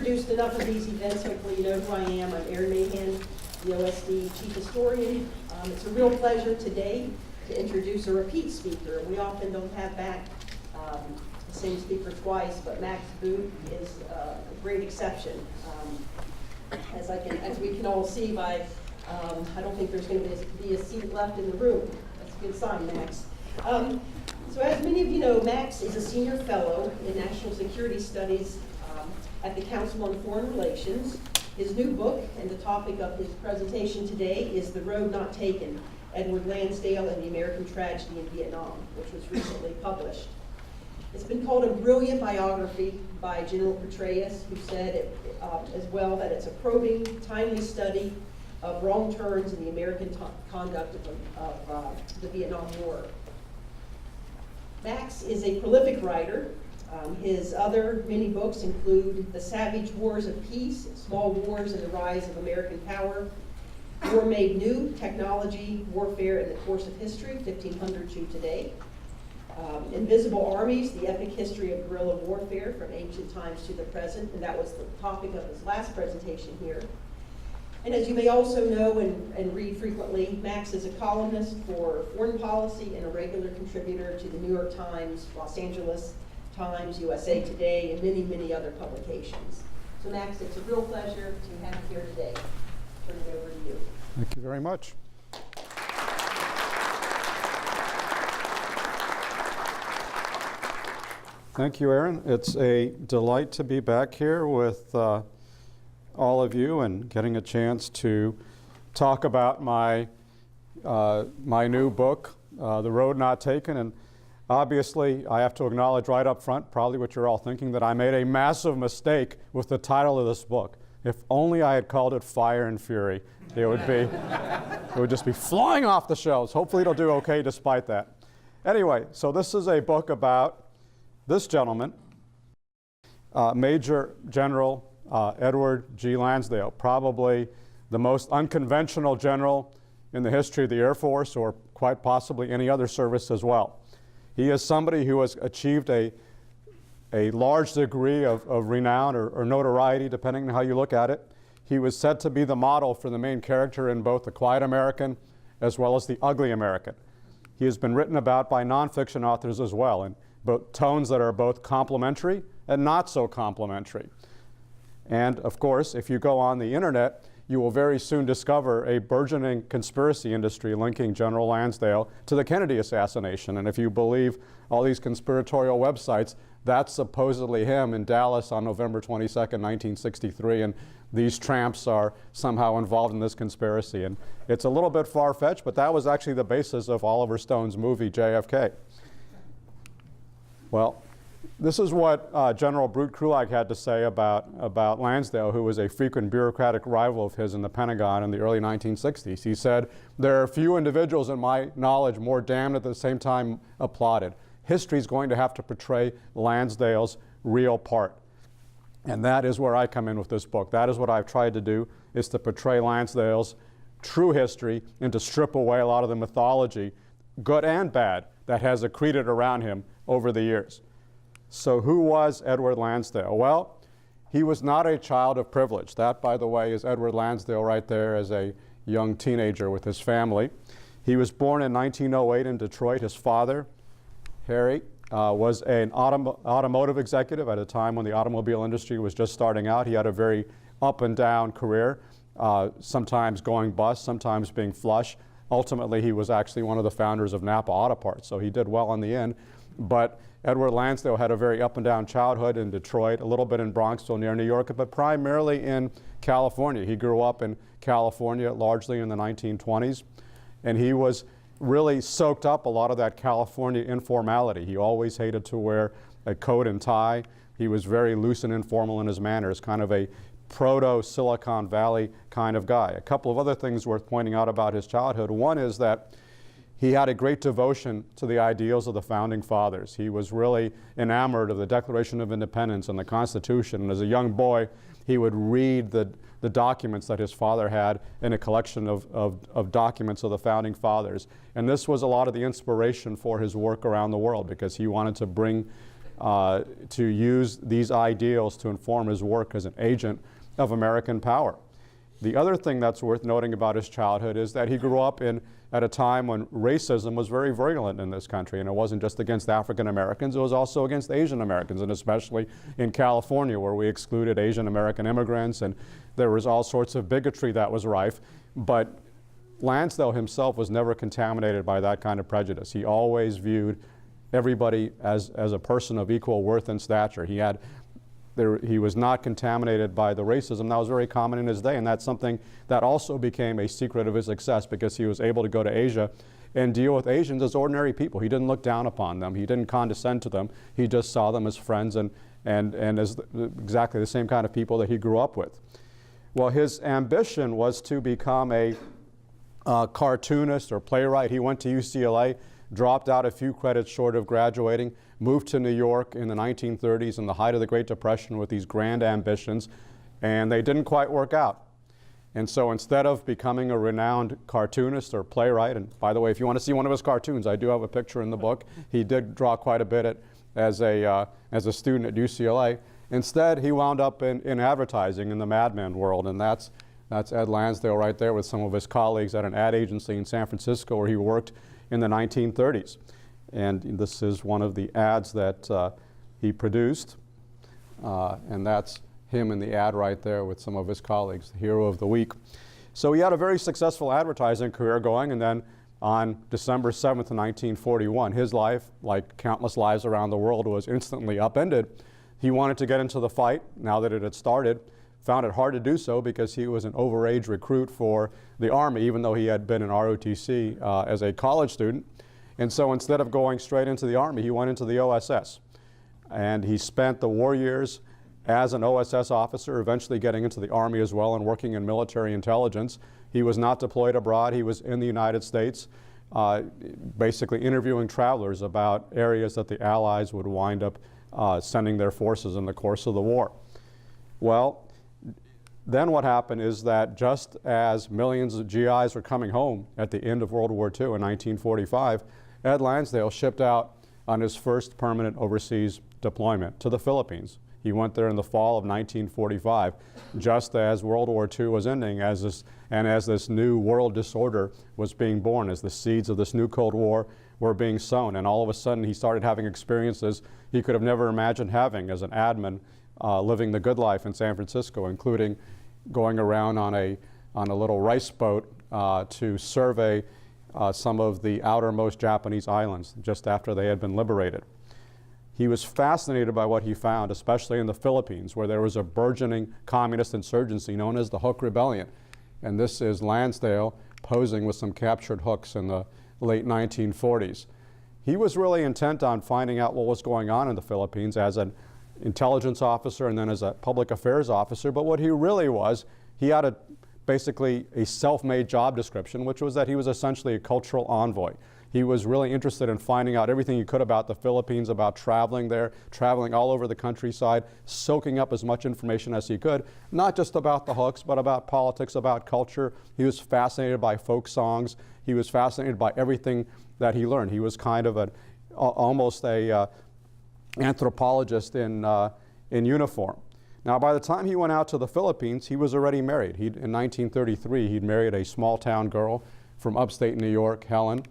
introduced enough of these events, hopefully you know who I am. I'm Erin Mahan, the OSD Chief Historian. It's a real pleasure today to introduce a repeat speaker. We often don't have back the same speaker twice, but Max Boot is a great exception. As we can all see by, I don't think there's going to be a seat left in the room. That's a good sign, Max. So as many of you know, Max is a senior fellow in national security studies at the Council on Foreign Relations. His new book and the topic of his presentation today is The Road Not Taken, Edward Lansdale and the American Tragedy in Vietnam, which was recently published. It's been called a brilliant biography by General Petraeus, who said as well that it's a probing, timely study of wrong turns in the American conduct of the Vietnam War. Max is a prolific writer. His other many books include The Savage Wars of Peace, Small Wars and the Rise of American Power, War Made New, Technology, Warfare in the Course of History, 1500 to Today, Invisible Armies, The Epic History of Guerrilla Warfare from Ancient Times to the Present, and that was the topic of his last presentation here. And as you may also know and read frequently, Max is a columnist for Foreign Policy and a regular contributor to the New York Times, Los Angeles Times, USA Today, and many, many other publications. So Max, it's a real pleasure to have you here today. Turn it over to you. Thank you very much. Thank you, Erin. It's a delight to be back here with all of you and getting a chance to talk about my new book, The Road Not Taken. And obviously, I have to acknowledge right up front, probably what you're all thinking, that I made a massive mistake with the title of this book. If only I had called it Fire and Fury, it would just be flying off the shelves. Hopefully it'll do okay despite that. Anyway, so this is a book about this gentleman, Major General Edward G. Lansdale, probably the most unconventional general in the history of the Air Force, or quite possibly any other service as well. He is somebody who has achieved a large degree of renown or notoriety, depending on how you look at it. He was said to be the model for the main character in both The Quiet American as well as The Ugly American. He has been written about by nonfiction authors as well, in both tones that are both complimentary and not so complimentary. And of course, if you go on the internet, you will very soon discover a burgeoning conspiracy industry linking General Lansdale to the Kennedy assassination. And if you believe all these conspiratorial websites, that's supposedly him in Dallas on November 22nd, 1963, and these tramps are somehow involved in this conspiracy. And it's a little bit far-fetched, but that was actually the basis of Oliver Stone's movie JFK. Well, this is what General Brute Krulak had to say about Lansdale, who was a frequent bureaucratic rival of his in the Pentagon in the early 1960s. He said, "There are few individuals in my knowledge more damned at the same time applauded. History is going to have to portray Lansdale's real part." And that is where I come in with this book. That is what I've tried to do, is to portray Lansdale's true history and to strip away a lot of the mythology, good and bad, that has accreted around him over the years. So who was Edward Lansdale? Well, he was not a child of privilege. That, by the way, is Edward Lansdale right there as a young teenager with his family. He was born in 1908 in Detroit. His father, Harry, was an automotive executive at a time when the automobile industry was just starting out. He had a very up and down career, sometimes going bust, sometimes being flush. Ultimately, he was actually one of the founders of Napa Auto Parts, so he did well in the end. But Edward Lansdale had a very up and down childhood in Detroit, a little bit in Bronxville near New York, but primarily in California. He grew up in California largely in the 1920s, and he was really soaked up a lot of that California informality. He always hated to wear a coat and tie. He was very loose and informal in his manners, kind of a proto-Silicon Valley kind of guy. A couple of other things worth pointing out about his childhood. One is that he had a great devotion to the ideals of the Founding Fathers. He was really enamored of the Declaration of Independence and the Constitution. And as a young boy, he would read the documents that his father had in a collection of documents of the Founding Fathers. And this was a lot of the inspiration for his work around the world, because he wanted to bring to use these ideals to inform his work as an agent of American power. The other thing that's worth noting about his childhood is that he grew up at a time when racism was very virulent in this country, and it wasn't just against African Americans, it was also against Asian Americans, and especially in California, where we excluded Asian American immigrants, and there was all sorts of bigotry that was rife. But Lansdale himself was never contaminated by that kind of prejudice. He always viewed everybody as a person of equal worth and stature. He was not contaminated by the racism that was very common in his day, and that's something that also became a secret of his success, because he was able to go to Asia and deal with Asians as ordinary people. He didn't look down upon them. He didn't condescend to them. He just saw them as friends and as exactly the same kind of people that he grew up with. Well, his ambition was to become a cartoonist or playwright. He went to UCLA, dropped out a few credits short of graduating, moved to New York in the 1930s in the height of the Great Depression with these grand ambitions, and they didn't quite work out. And so instead of becoming a renowned cartoonist or playwright, and by the way, if you want to see one of his cartoons, I do have a picture in the book. He did draw quite a bit as a student at UCLA. Instead, he wound up in advertising in the Mad Men world, and that's Ed Lansdale right there with some of his colleagues at an ad agency in San Francisco where he worked in the 1930s. And this is one of the ads that he produced, and that's him in the ad right there with some of his colleagues, the hero of the week. So he had a very successful advertising career going, and then on December 7th, 1941, his life, like countless lives around the world, was instantly upended. He wanted to get into the fight now that it had started, found it hard to do so because he was an overage recruit for the Army, even though he had been in ROTC as a college student. And so instead of going straight into the Army, he went into the OSS. And he spent the war years as an OSS officer, eventually getting into the Army as well and working in military intelligence. He was not deployed abroad. He was in the United States, basically interviewing travelers about areas that the Allies would wind up sending their forces in the course of the war. Well, then what happened is that just as millions of GIs were coming home at the end of World War II in 1945, Ed Lansdale shipped out on his first permanent overseas deployment to the Philippines. He went there in the fall of 1945, just as World War II was ending, as this new world disorder was being born, as the seeds of this new Cold War were being sown. And all of a sudden, he started having experiences he could have never imagined having as an admin, living the good life in San Francisco, including going around on a little rice boat to survey some of the outermost Japanese islands just after they had been liberated. He was fascinated by what he found, especially in the Philippines, where there was a burgeoning communist insurgency known as the Hook Rebellion. And this is Lansdale posing with some captured hooks in the late 1940s. He was really intent on finding out what was going on in the Philippines as an intelligence officer and then as a public affairs officer, but what he really was, he had basically a self-made job description, which was that he was essentially a cultural envoy. He was really interested in finding out everything he could about the Philippines, about traveling there, traveling all over the countryside, soaking up as much information as he could, not just about the hooks, but about politics, about culture. He was fascinated by folk songs. He was fascinated by everything that he learned. He was kind of almost a anthropologist in uniform. Now, by the time he went out to the Philippines, he was already married. In 1933, he'd married a small-town girl from upstate New York, Helen,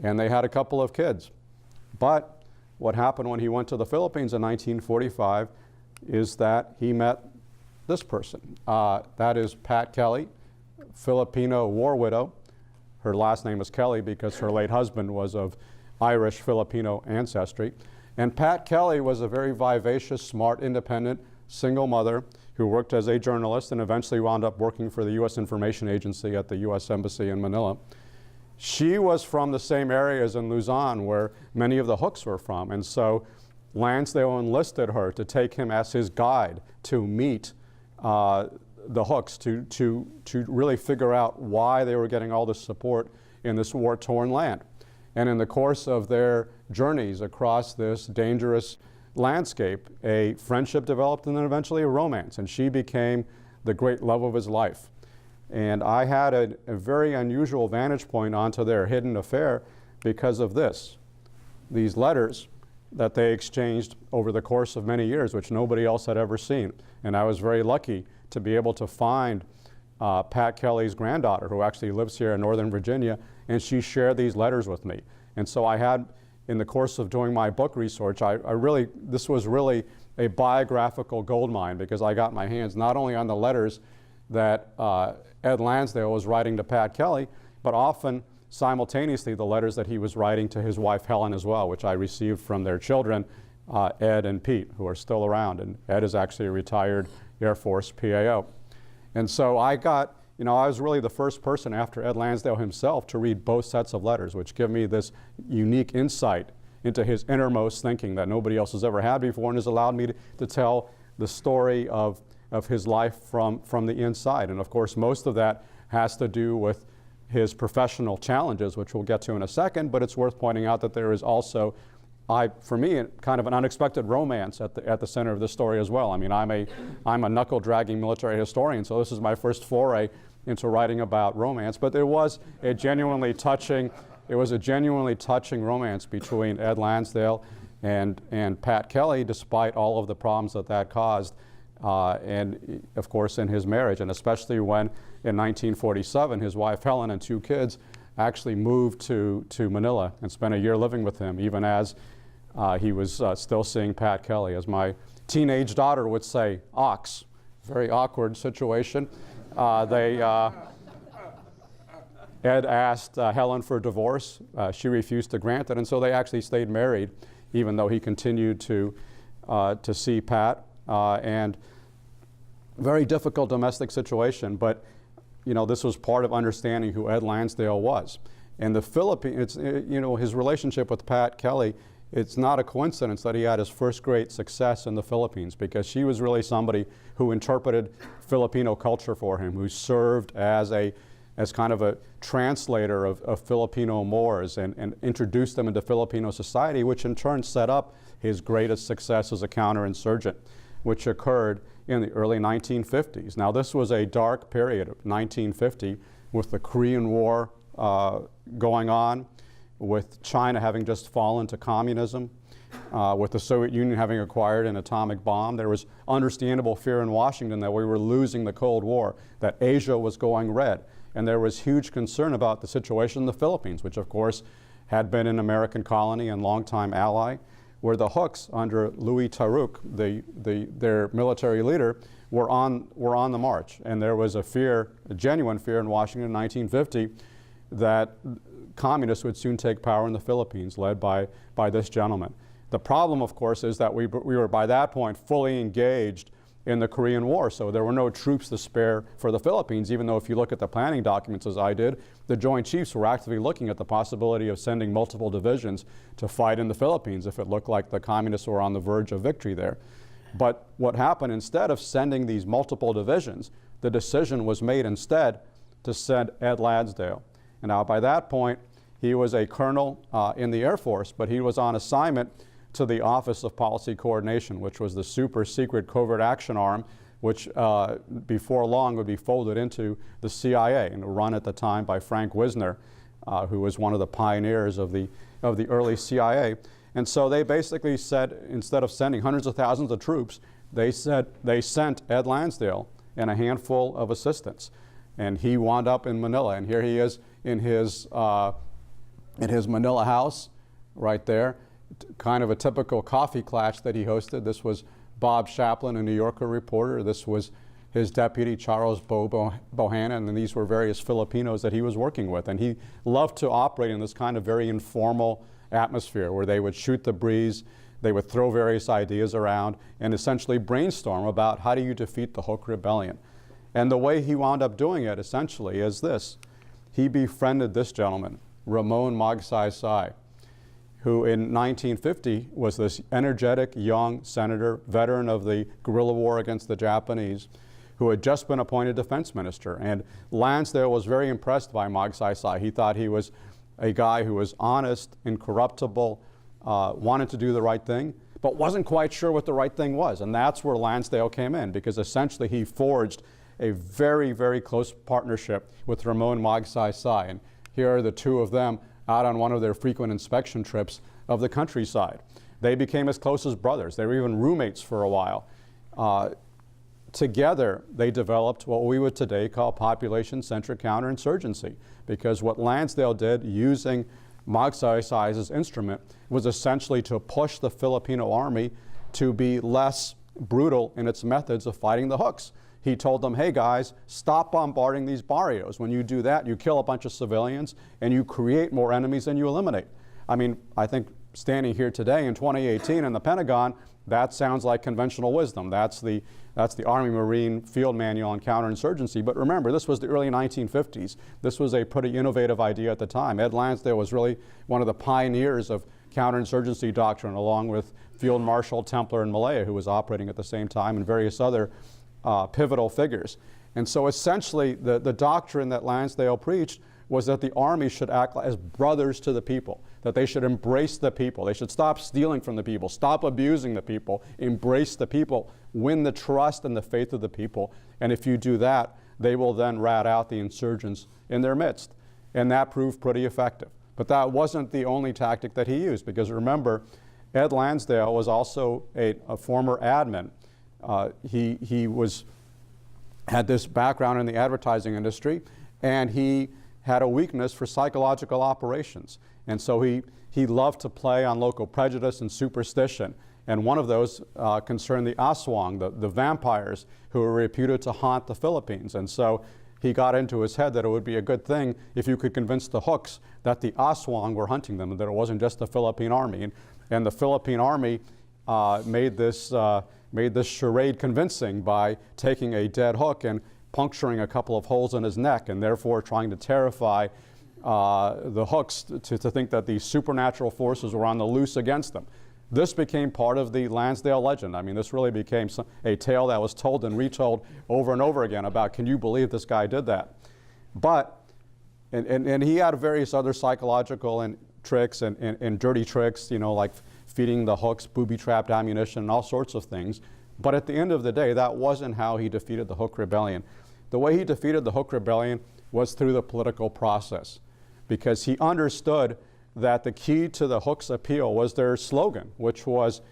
and they had a couple of kids. But what happened when he went to the Philippines in 1945 is that he met this person. That is Pat Kelly, Filipino war widow. Her last name is Kelly because her late husband was of Irish Filipino ancestry. And Pat Kelly was a very vivacious, smart, independent, single mother who worked as a journalist and eventually wound up working for the U.S. Information Agency at the U.S. Embassy in Manila. She was from the same areas in Luzon where many of the hooks were from, and so Lansdale enlisted her to take him as his guide to meet the hooks, to really figure out why they were getting all this support in this war-torn land. And in the course of their journeys across this dangerous landscape, a friendship developed and then eventually a romance, and she became the great love of his life. And I had a very unusual vantage point onto their hidden affair because of this. These letters that they exchanged over the course of many years, which nobody else had ever seen. And I was very lucky to be able to find Pat Kelly's granddaughter, who actually lives here in Northern Virginia, and she shared these letters with me. And so I had, in the course of doing my book research, this was really a biographical goldmine, because I got my hands not only on the letters that Ed Lansdale was writing to Pat Kelly, but often simultaneously the letters that he was writing to his wife Helen as well, which I received from their children, Ed and Pete, who are still around. And Ed is actually a retired Air Force PAO. And so I was really the first person after Ed Lansdale himself to read both sets of letters, which give me this unique insight into his innermost thinking that nobody else has ever had before, and has allowed me to tell the story of his life from the inside. And of course, most of that has to do with his professional challenges, which we'll get to in a second, but it's worth pointing out that there is also, for me, kind of an unexpected romance at the center of this story as well. I mean, I'm a knuckle-dragging military historian, so this is my first foray into writing about romance, but it was a genuinely touching romance between Ed Lansdale and Pat Kelly, despite all of the problems that caused, and of course in his marriage, and especially when in 1947 his wife Helen and 2 kids actually moved to Manila and spent a year living with him, even as he was still seeing Pat Kelly. As my teenage daughter would say, ox. Very awkward situation. Ed asked Helen for divorce. She refused to grant it, and so they actually stayed married, even though he continued to see Pat. And very difficult domestic situation, but this was part of understanding who Ed Lansdale was. And the Philippines, his relationship with Pat Kelly, it's not a coincidence that he had his first great success in the Philippines, because she was really somebody who interpreted Filipino culture for him, who served as kind of a translator of Filipino mores and introduced them into Filipino society, which in turn set up his greatest success as a counterinsurgent, which occurred in the early 1950s. Now, this was a dark period of 1950 with the Korean War going on, with China having just fallen to communism, with the Soviet Union having acquired an atomic bomb. There was understandable fear in Washington that we were losing the Cold War, that Asia was going red. And there was huge concern about the situation in the Philippines, which of course had been an American colony and longtime ally, where the Hooks under Louis Taruc, their military leader, were on the march. And there was a genuine fear in Washington in 1950 that communists would soon take power in the Philippines, led by this gentleman. The problem, of course, is that we were by that point fully engaged in the Korean War, so there were no troops to spare for the Philippines, even though if you look at the planning documents, as I did, the Joint Chiefs were actively looking at the possibility of sending multiple divisions to fight in the Philippines if it looked like the communists were on the verge of victory there. But what happened, instead of sending these multiple divisions, the decision was made instead to send Ed Lansdale. And now by that point, he was a colonel in the Air Force, but he was on assignment to the Office of Policy Coordination, which was the super secret covert action arm, which before long would be folded into the CIA and run at the time by Frank Wisner, who was one of the pioneers of the early CIA. And so they basically said, instead of sending hundreds of thousands of troops, they sent Ed Lansdale and a handful of assistants. And he wound up in Manila, and here he is in his Manila house right there. Kind of a typical coffee clash that he hosted. This was Bob Chaplin, a New Yorker reporter. This was his deputy, Charles Bohannon, and these were various Filipinos that he was working with. And he loved to operate in this kind of very informal atmosphere where they would shoot the breeze, they would throw various ideas around, and essentially brainstorm about how do you defeat the Huk Rebellion. And the way he wound up doing it, essentially, is this. He befriended this gentleman, Ramon Magsaysay, who in 1950 was this energetic young senator, veteran of the guerrilla war against the Japanese, who had just been appointed defense minister. And Lansdale was very impressed by Magsaysay. He thought he was a guy who was honest, incorruptible, wanted to do the right thing, but wasn't quite sure what the right thing was. And that's where Lansdale came in, because essentially he forged a very, very close partnership with Ramon Magsaysay. And here are the two of them out on one of their frequent inspection trips of the countryside. They became as close as brothers. They were even roommates for a while. Together, they developed what we would today call population-centric counterinsurgency, because what Lansdale did using Magsaysay's instrument was essentially to push the Filipino army to be less brutal in its methods of fighting the hooks. He told them, hey guys, stop bombarding these barrios. When you do that, you kill a bunch of civilians and you create more enemies than you eliminate. I mean, I think standing here today in 2018 in the Pentagon, that sounds like conventional wisdom. That's the Army Marine Field Manual on Counterinsurgency. But remember, this was the early 1950s. This was a pretty innovative idea at the time. Ed Lansdale was really one of the pioneers of counterinsurgency doctrine, along with Field Marshal Templer and Malaya, who was operating at the same time, and various other pivotal figures. And so essentially, the doctrine that Lansdale preached was that the Army should act as brothers to the people, that they should embrace the people. They should stop stealing from the people, stop abusing the people, embrace the people, win the trust and the faith of the people. And if you do that, they will then rat out the insurgents in their midst. And that proved pretty effective. But that wasn't the only tactic that he used, because remember, Ed Lansdale was also a former admin. He had this background in the advertising industry, and he had a weakness for psychological operations. And so he loved to play on local prejudice and superstition. And one of those concerned the Aswang, the vampires who were reputed to haunt the Philippines. And so he got into his head that it would be a good thing if you could convince the hooks that the Aswang were hunting them, and that it wasn't just the Philippine Army. And the Philippine Army made this charade convincing by taking a dead hook and puncturing a couple of holes in his neck, and therefore trying to terrify the hooks to think that these supernatural forces were on the loose against them. This became part of the Lansdale legend. I mean, this really became a tale that was told and retold over and over again about, can you believe this guy did that? But, and he had various other psychological and tricks and dirty tricks, you know, like feeding the hooks booby-trapped ammunition and all sorts of things. But at the end of the day, that wasn't how he defeated the Hook Rebellion. The way he defeated the Hook Rebellion was through the political process, because he understood that the key to the Hook's appeal was their slogan, which was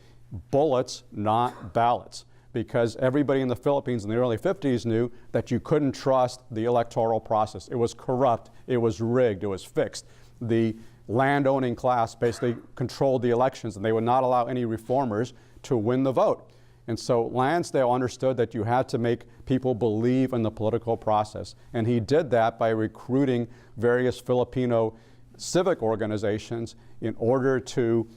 bullets, not ballots. Because everybody in the Philippines in the early 50s knew that you couldn't trust the electoral process. It was corrupt, it was rigged, it was fixed. The land-owning class basically controlled the elections, and they would not allow any reformers to win the vote. And so Lansdale understood that you had to make people believe in the political process. And he did that by recruiting various Filipino civic organizations in order to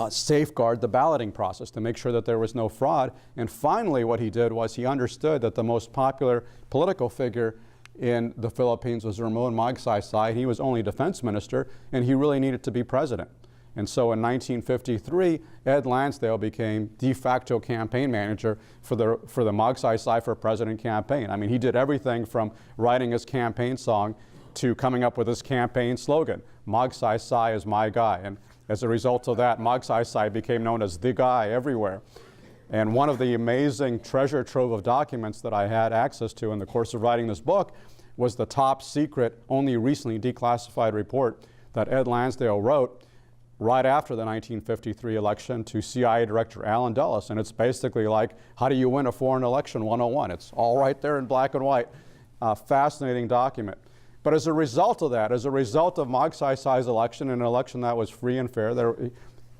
safeguard the balloting process, to make sure that there was no fraud. And finally, what he did was he understood that the most popular political figure in the Philippines was Ramon Magsaysay. He was only defense minister, and he really needed to be president. And so in 1953, Ed Lansdale became de facto campaign manager for the Magsaysay for President campaign. I mean, he did everything from writing his campaign song to coming up with his campaign slogan, Magsaysay is my guy. And as a result of that, Magsaysay became known as the guy everywhere. And one of the amazing treasure trove of documents that I had access to in the course of writing this book was the top secret, only recently declassified report that Ed Lansdale wrote right after the 1953 election to CIA Director Allen Dulles. And it's basically like, how do you win a foreign election 101? It's all right there in black and white. Fascinating document. But as a result of that, as a result of Magsaysay's election, an election that was free and fair,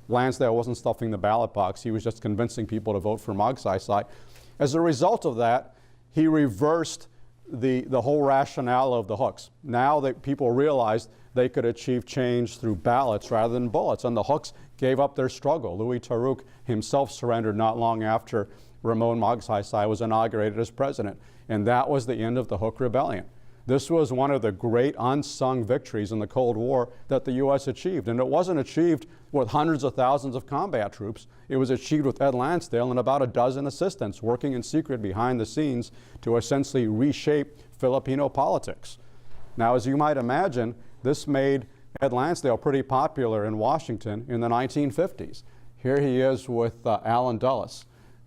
Lansdale wasn't stuffing the ballot box. He was just convincing people to vote for Magsaysay. As a result of that, he reversed the whole rationale of the hooks. Now that people realized they could achieve change through ballots rather than bullets, and the hooks gave up their struggle. Louis Taruc himself surrendered not long after Ramon Magsaysay was inaugurated as president, and that was the end of the Hook Rebellion. This was one of the great unsung victories in the Cold War that the U.S. achieved. And it wasn't achieved with hundreds of thousands of combat troops. It was achieved with Ed Lansdale and about a dozen assistants working in secret behind the scenes to essentially reshape Filipino politics. Now, as you might imagine, this made Ed Lansdale pretty popular in Washington in the 1950s. Here he is with Allen Dulles.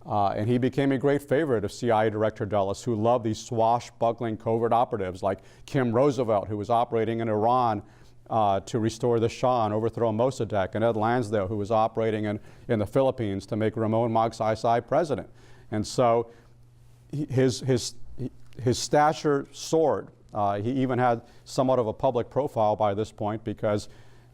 And he became a great favorite of CIA Director Dulles, who loved these swashbuckling covert operatives like Kim Roosevelt, who was operating in Iran to restore the Shah and overthrow Mossadegh, and Ed Lansdale, who was operating in the Philippines to make Ramon Magsaysay president. And so his stature soared. He even had somewhat of a public profile by this point because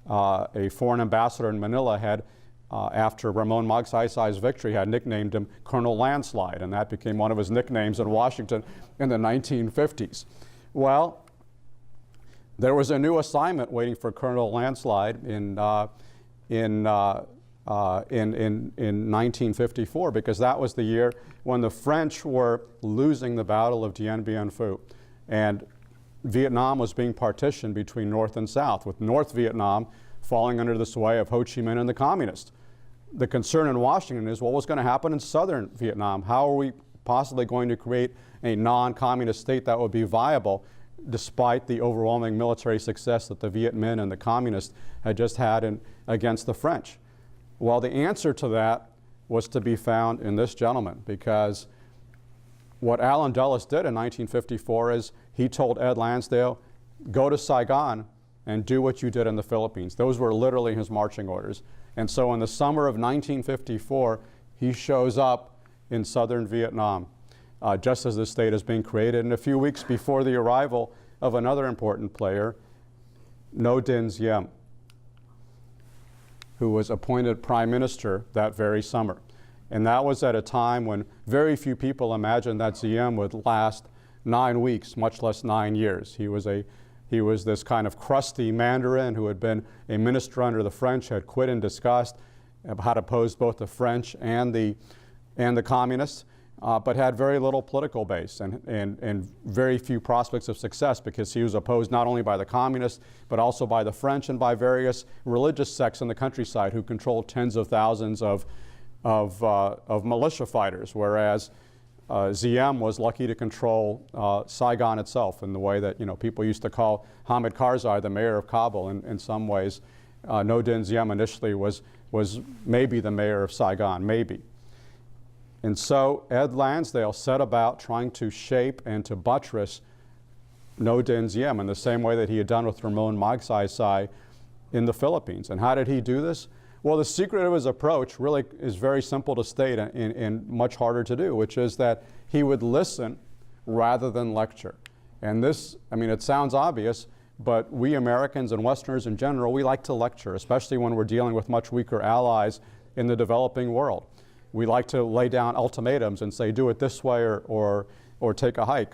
a foreign ambassador in Manila had, after Ramon Magsaysay's victory, had nicknamed him Colonel Landslide, and that became one of his nicknames in Washington in the 1950s. Well, there was a new assignment waiting for Colonel Landslide in 1954, because that was the year when the French were losing the Battle of Dien Bien Phu, and Vietnam was being partitioned between North and South, with North Vietnam falling under the sway of Ho Chi Minh and the Communists. The concern in Washington is what was going to happen in southern Vietnam? How are we possibly going to create a non-communist state that would be viable despite the overwhelming military success that the Viet Minh and the Communists had just had against the French? Well, the answer to that was to be found in this gentleman, because what Allen Dulles did in 1954 is he told Ed Lansdale, go to Saigon and do what you did in the Philippines. Those were literally his marching orders. And so in the summer of 1954, he shows up in southern Vietnam, just as the state is being created, and a few weeks before the arrival of another important player, Ngo Dinh Diem, who was appointed prime minister that very summer. And that was at a time when very few people imagined that Diem would last 9 weeks, much less 9 years. He was this kind of crusty Mandarin who had been a minister under the French, had quit in disgust, had opposed both the French and the Communists, but had very little political base and very few prospects of success, because he was opposed not only by the Communists, but also by the French and by various religious sects in the countryside who controlled tens of thousands of militia fighters, whereas Diem was lucky to control Saigon itself in the way that people used to call Hamid Karzai the mayor of Kabul. In some ways, Ngo Dinh Diem initially was maybe the mayor of Saigon, maybe. And so Ed Lansdale set about trying to shape and to buttress Ngo Dinh Diem in the same way that he had done with Ramon Magsaysay in the Philippines. And how did he do this? Well, the secret of his approach really is very simple to state and much harder to do, which is that he would listen rather than lecture. And this, I mean, it sounds obvious, but we Americans and Westerners in general, we like to lecture, especially when we're dealing with much weaker allies in the developing world. We like to lay down ultimatums and say, do it this way or take a hike.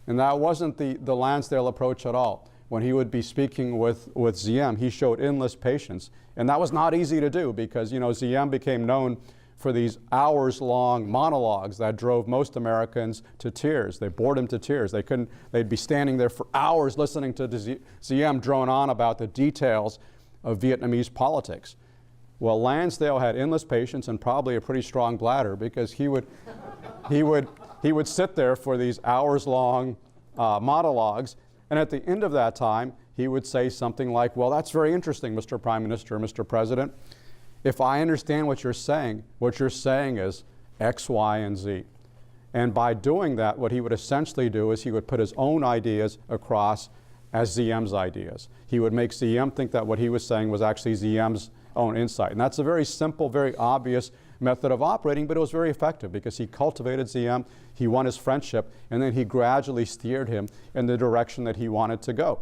And that wasn't the Lansdale approach at all. When he would be speaking with Diem, he showed endless patience. And that was not easy to do because, Diem became known for these hours-long monologues that drove most Americans to tears. They bored them to tears. They'd be standing there for hours listening to Diem drone on about the details of Vietnamese politics. Well, Lansdale had endless patience and probably a pretty strong bladder, because he would sit there for these hours-long monologues, and at the end of that time, he would say something like, well, that's very interesting, Mr. Prime Minister, Mr. President. If I understand what you're saying is X, Y, and Z. And by doing that, what he would essentially do is he would put his own ideas across as Diem's ideas. He would make Diem think that what he was saying was actually Diem's own insight. And that's a very simple, very obvious method of operating, but it was very effective because he cultivated Diem, he won his friendship, and then he gradually steered him in the direction that he wanted to go.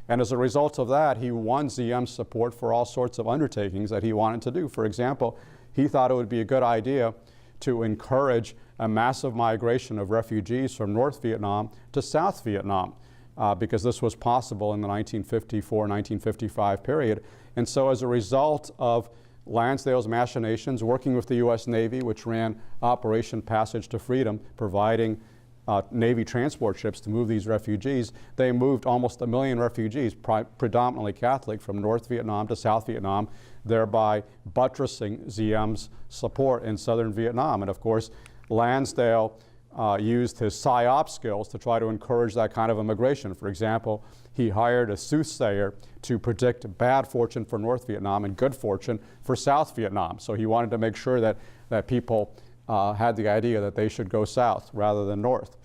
And as a result of that, he won Diem's support for all sorts of undertakings that he wanted to do. For example, he thought it would be a good idea to encourage a massive migration of refugees from North Vietnam to South Vietnam, because this was possible in the 1954-1955 period. And so as a result of Lansdale's machinations, working with the U.S. Navy, which ran Operation Passage to Freedom, providing Navy transport ships to move these refugees, they moved almost 1 million refugees, predominantly Catholic, from North Vietnam to South Vietnam, thereby buttressing Diem's support in southern Vietnam. And of course, Lansdale used his PSYOP skills to try to encourage that kind of immigration. For example, he hired a soothsayer to predict bad fortune for North Vietnam and good fortune for South Vietnam. So he wanted to make sure that people had the idea that they should go south rather than north.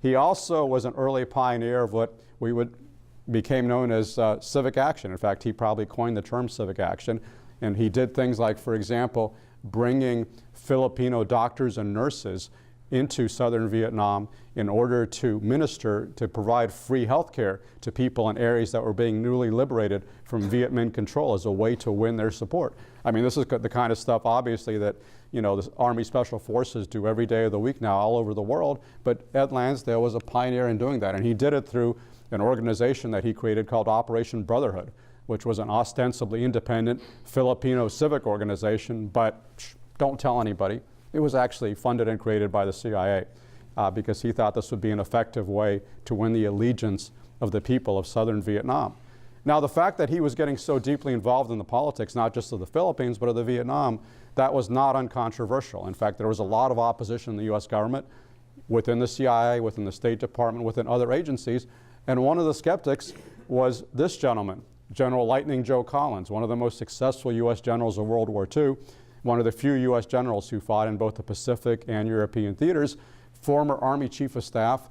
He also was an early pioneer of what we would became known as civic action. In fact, he probably coined the term civic action. And he did things like, for example, bringing Filipino doctors and nurses into southern Vietnam in order to provide free health care to people in areas that were being newly liberated from Viet Minh control as a way to win their support. I mean, this is the kind of stuff, obviously, that the Army Special Forces do every day of the week now all over the world, but Ed Lansdale was a pioneer in doing that, and he did it through an organization that he created called Operation Brotherhood, which was an ostensibly independent Filipino civic organization, but don't tell anybody. It was actually funded and created by the CIA because he thought this would be an effective way to win the allegiance of the people of southern Vietnam. Now, the fact that he was getting so deeply involved in the politics, not just of the Philippines, but of the Vietnam, that was not uncontroversial. In fact, there was a lot of opposition in the US government, within the CIA, within the State Department, within other agencies, and one of the skeptics was this gentleman, General Lightning Joe Collins, one of the most successful US generals of World War II, one of the few US generals who fought in both the Pacific and European theaters, former Army Chief of Staff,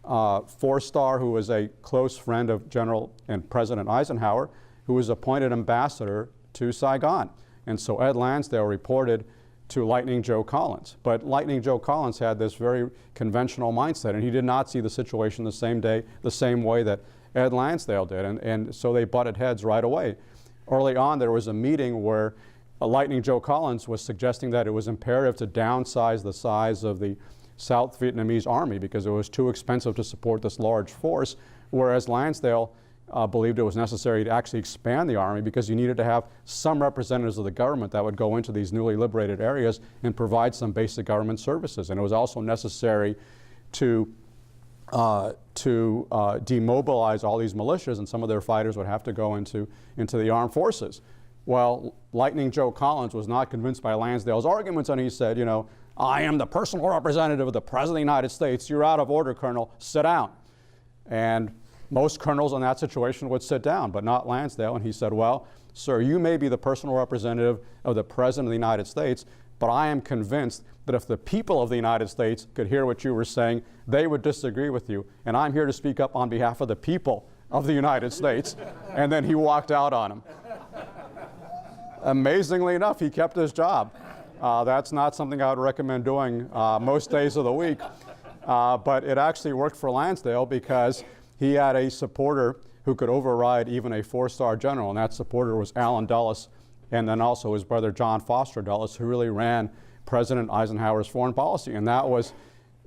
four-star, who was a close friend of General and President Eisenhower, who was appointed ambassador to Saigon. And so Ed Lansdale reported to Lightning Joe Collins. But Lightning Joe Collins had this very conventional mindset, and he did not see the situation the same way that Ed Lansdale did, and so they butted heads right away. Early on, there was a meeting where Lightning Joe Collins was suggesting that it was imperative to downsize the size of the South Vietnamese army because it was too expensive to support this large force, whereas Lansdale believed it was necessary to actually expand the army because you needed to have some representatives of the government that would go into these newly liberated areas and provide some basic government services. And it was also necessary to demobilize all these militias, and some of their fighters would have to go into the armed forces. Well, Lightning Joe Collins was not convinced by Lansdale's arguments, and he said, I am the personal representative of the President of the United States. You're out of order, Colonel. Sit down. And most colonels in that situation would sit down, but not Lansdale. And he said, well, sir, you may be the personal representative of the President of the United States, but I am convinced that if the people of the United States could hear what you were saying, they would disagree with you. And I'm here to speak up on behalf of the people of the United States. And then he walked out on him. Amazingly enough, he kept his job. That's not something I would recommend doing most days of the week. But it actually worked for Lansdale because he had a supporter who could override even a four-star general, and that supporter was Allen Dulles, and then also his brother John Foster Dulles, who really ran President Eisenhower's foreign policy. And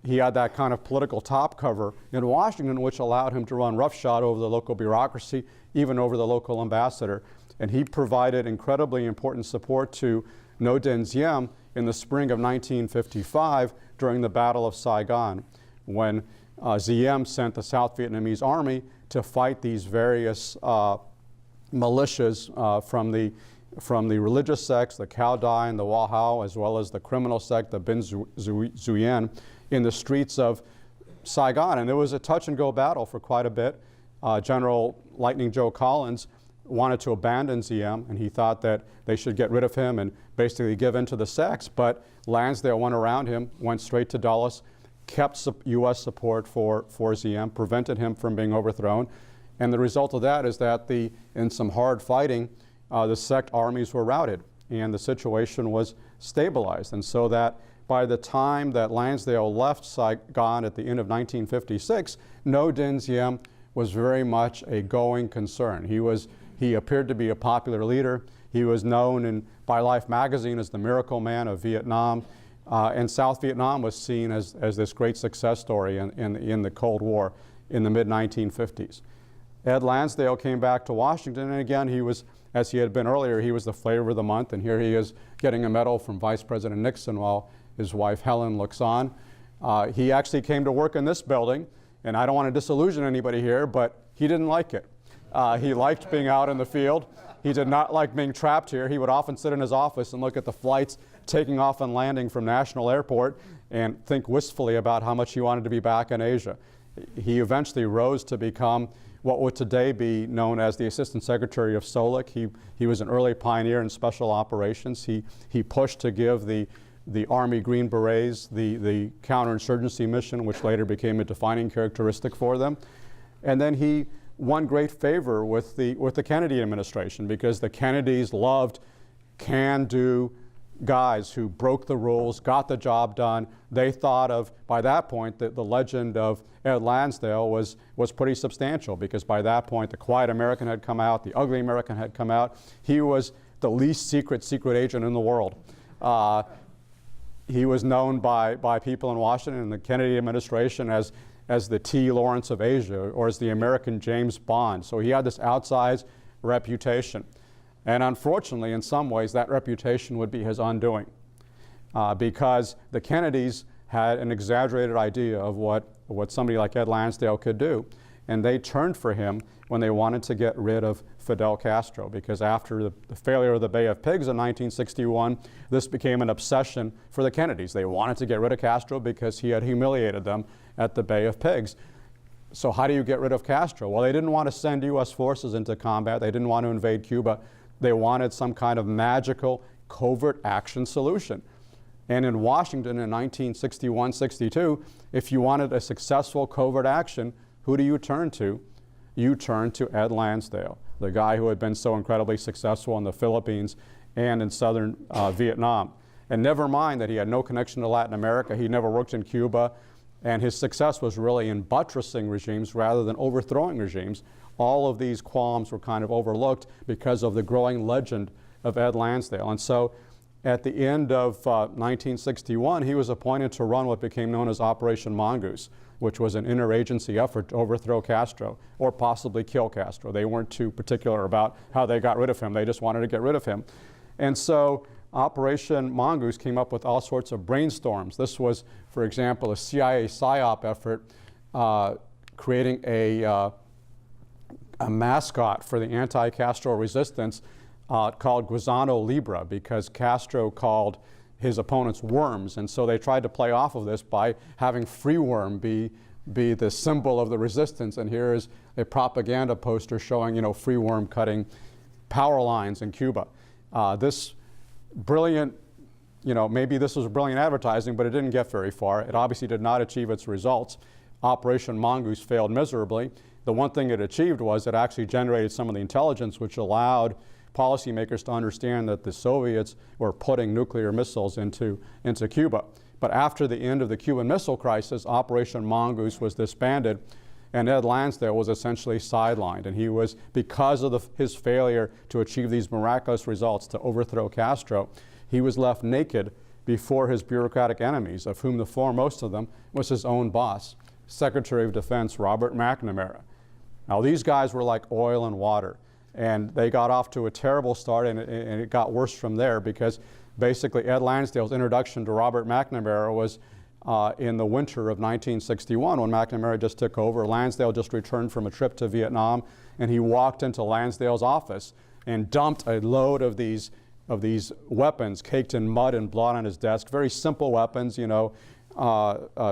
he had that kind of political top cover in Washington, which allowed him to run roughshod over the local bureaucracy, even over the local ambassador. And he provided incredibly important support to Ngo Dinh Diem in the spring of 1955 during the Battle of Saigon, when Diem sent the South Vietnamese army to fight these various militias from the religious sects, the Cao Dai and the Hoa Hao, as well as the criminal sect, the Bin Xuyen, in the streets of Saigon. And it was a touch-and-go battle for quite a bit. General Lightning Joe Collins wanted to abandon Diem, and he thought that they should get rid of him and basically give in to the sects. But Lansdale went around him, went straight to Dulles, kept U.S. support for Diem, prevented him from being overthrown. And the result of that is that in some hard fighting, the sect armies were routed, and the situation was stabilized. And so that by the time that Lansdale left Saigon at the end of 1956, Ngo Dinh Diem was very much a going concern. He appeared to be a popular leader. He was known by Life magazine as the Miracle Man of Vietnam. And South Vietnam was seen as this great success story in the Cold War in the mid-1950s. Ed Lansdale came back to Washington, and again, he was, as he had been earlier, he was the flavor of the month, and here he is getting a medal from Vice President Nixon while his wife Helen looks on. He actually came to work in this building, and I don't want to disillusion anybody here, but he didn't like it. He liked being out in the field. He did not like being trapped here. He would often sit in his office and look at the flights taking off and landing from National Airport and think wistfully about how much he wanted to be back in Asia. He eventually rose to become what would today be known as the Assistant Secretary of SOLIC. He was an early pioneer in special operations. He pushed to give the Army Green Berets the counterinsurgency mission, which later became a defining characteristic for them. And then he won great favor with the Kennedy administration, because the Kennedys loved can-do guys who broke the rules, got the job done. They thought of, by that point, that the legend of Ed Lansdale was pretty substantial, because by that point the quiet American had come out, the ugly American had come out. He was the least secret agent in the world. He was known by people in Washington and the Kennedy administration as the T. Lawrence of Asia, or as the American James Bond. So he had this outsized reputation. And unfortunately, in some ways, that reputation would be his undoing, because the Kennedys had an exaggerated idea of what somebody like Ed Lansdale could do. And they turned for him when they wanted to get rid of Fidel Castro, because after the failure of the Bay of Pigs in 1961, this became an obsession for the Kennedys. They wanted to get rid of Castro because he had humiliated them at the Bay of Pigs. So how do you get rid of Castro? Well, they didn't want to send U.S. forces into combat. They didn't want to invade Cuba. They wanted some kind of magical covert action solution. And in Washington in 1961-62, if you wanted a successful covert action, who do you turn to? You turn to Ed Lansdale, the guy who had been so incredibly successful in the Philippines and in southern Vietnam. And never mind that he had no connection to Latin America, he never worked in Cuba, and his success was really in buttressing regimes rather than overthrowing regimes. All of these qualms were kind of overlooked because of the growing legend of Ed Lansdale. And so at the end of 1961, he was appointed to run what became known as Operation Mongoose, which was an interagency effort to overthrow Castro or possibly kill Castro. They weren't too particular about how they got rid of him. They just wanted to get rid of him. And so Operation Mongoose came up with all sorts of brainstorms. This was, for example, a CIA PSYOP effort creating a mascot for the anti-Castro resistance called Guisano Libre, because Castro called his opponents worms, and so they tried to play off of this by having Free Worm be the symbol of the resistance. And here is a propaganda poster showing, Free Worm cutting power lines in Cuba. This brilliant, maybe this was brilliant advertising, but it didn't get very far. It obviously did not achieve its results. Operation Mongoose failed miserably. The one thing it achieved was it actually generated some of the intelligence which allowed policymakers to understand that the Soviets were putting nuclear missiles into Cuba. But after the end of the Cuban Missile Crisis, Operation Mongoose was disbanded, and Ed Lansdale was essentially sidelined. And he was, because of his failure to achieve these miraculous results to overthrow Castro, he was left naked before his bureaucratic enemies, of whom the foremost of them was his own boss, Secretary of Defense Robert McNamara. Now, these guys were like oil and water. And they got off to a terrible start, and it got worse from there, because basically Ed Lansdale's introduction to Robert McNamara was in the winter of 1961, when McNamara just took over. Lansdale just returned from a trip to Vietnam, and he walked into Lansdale's office and dumped a load of these weapons caked in mud and blood on his desk. Very simple weapons,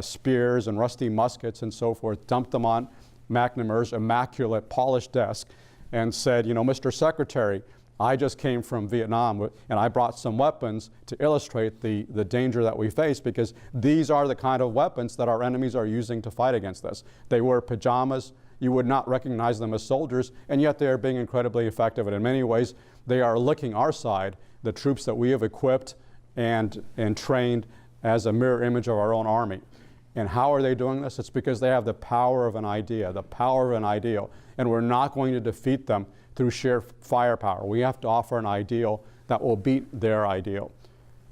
spears and rusty muskets and so forth. Dumped them on McNamara's immaculate, polished desk, and said, Mr. Secretary, I just came from Vietnam and I brought some weapons to illustrate the danger that we face, because these are the kind of weapons that our enemies are using to fight against us. They wear pajamas. You would not recognize them as soldiers, and yet they are being incredibly effective. And in many ways, they are licking our side, the troops that we have equipped and trained as a mirror image of our own army. And how are they doing this? It's because they have the power of an idea, the power of an ideal. And we're not going to defeat them through sheer firepower. We have to offer an ideal that will beat their ideal.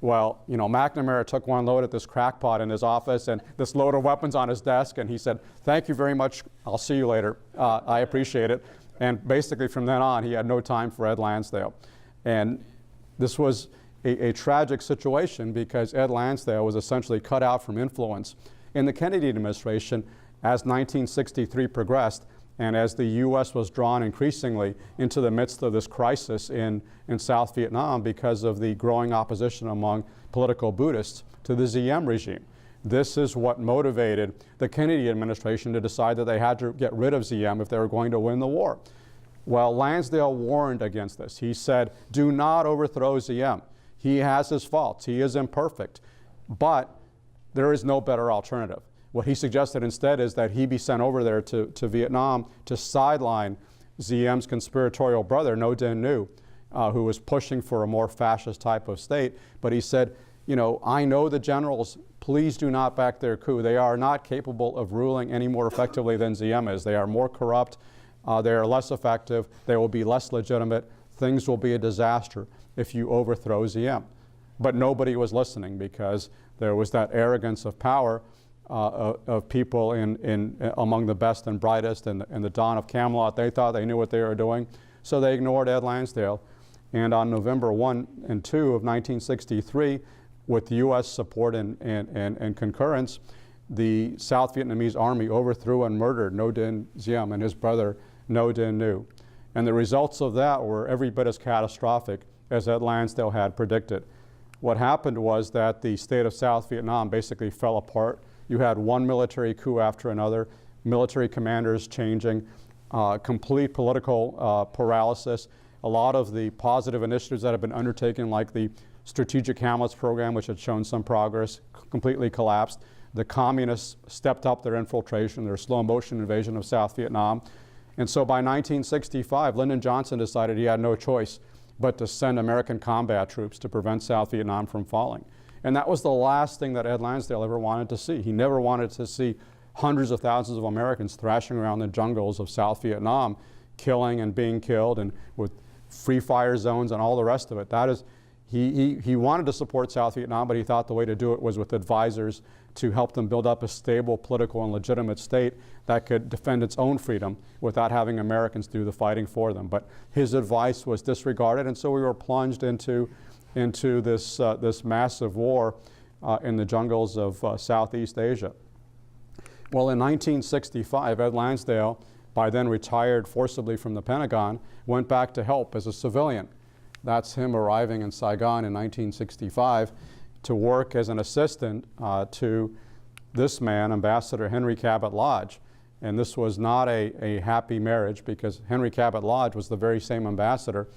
Well, McNamara took one load at this crackpot in his office and this load of weapons on his desk, and he said, "Thank you very much. I'll see you later. I appreciate it." And basically from then on, he had no time for Ed Lansdale. And this was a tragic situation, because Ed Lansdale was essentially cut out from influence in the Kennedy administration as 1963 progressed, and as the U.S. was drawn increasingly into the midst of this crisis in South Vietnam because of the growing opposition among political Buddhists to the Diem regime. This is what motivated the Kennedy administration to decide that they had to get rid of Diem if they were going to win the war. Well, Lansdale warned against this. He said, do not overthrow Diem. He has his faults. He is imperfect. But there is no better alternative. What he suggested instead is that he be sent over there to Vietnam to sideline Diem's conspiratorial brother, No Dinh Nhu, who was pushing for a more fascist type of state. But he said, you know, I know the generals, please do not back their coup. They are not capable of ruling any more effectively than Diem is. They are more corrupt, they are less effective, they will be less legitimate, things will be a disaster if you overthrow Diem. But nobody was listening because there was that arrogance of power of people among the best and brightest in the dawn of Camelot. They thought they knew what they were doing, so they ignored Ed Lansdale. And on November 1 and 2 of 1963, with U.S. support and concurrence, the South Vietnamese army overthrew and murdered No Dinh Diem and his brother No Dinh Nhu. And the results of that were every bit as catastrophic as Ed Lansdale had predicted. What happened was that the state of South Vietnam basically fell apart. You had one military coup after another, military commanders changing, complete political paralysis. A lot of the positive initiatives that have been undertaken, like the Strategic Hamlets program, which had shown some progress, completely collapsed. The communists stepped up their infiltration, their slow motion invasion of South Vietnam. And so by 1965, Lyndon Johnson decided he had no choice but to send American combat troops to prevent South Vietnam from falling. And that was the last thing that Ed Lansdale ever wanted to see. He never wanted to see hundreds of thousands of Americans thrashing around the jungles of South Vietnam, killing and being killed, and with free fire zones and all the rest of it. That is, he wanted to support South Vietnam, but he thought the way to do it was with advisors to help them build up a stable, political, and legitimate state that could defend its own freedom without having Americans do the fighting for them. But his advice was disregarded, and so we were plunged into this massive war in the jungles of Southeast Asia. Well, in 1965, Ed Lansdale, by then retired forcibly from the Pentagon, went back to help as a civilian. That's him arriving in Saigon in 1965 to work as an assistant to this man, Ambassador Henry Cabot Lodge. And this was not a happy marriage, because Henry Cabot Lodge was the very same ambassador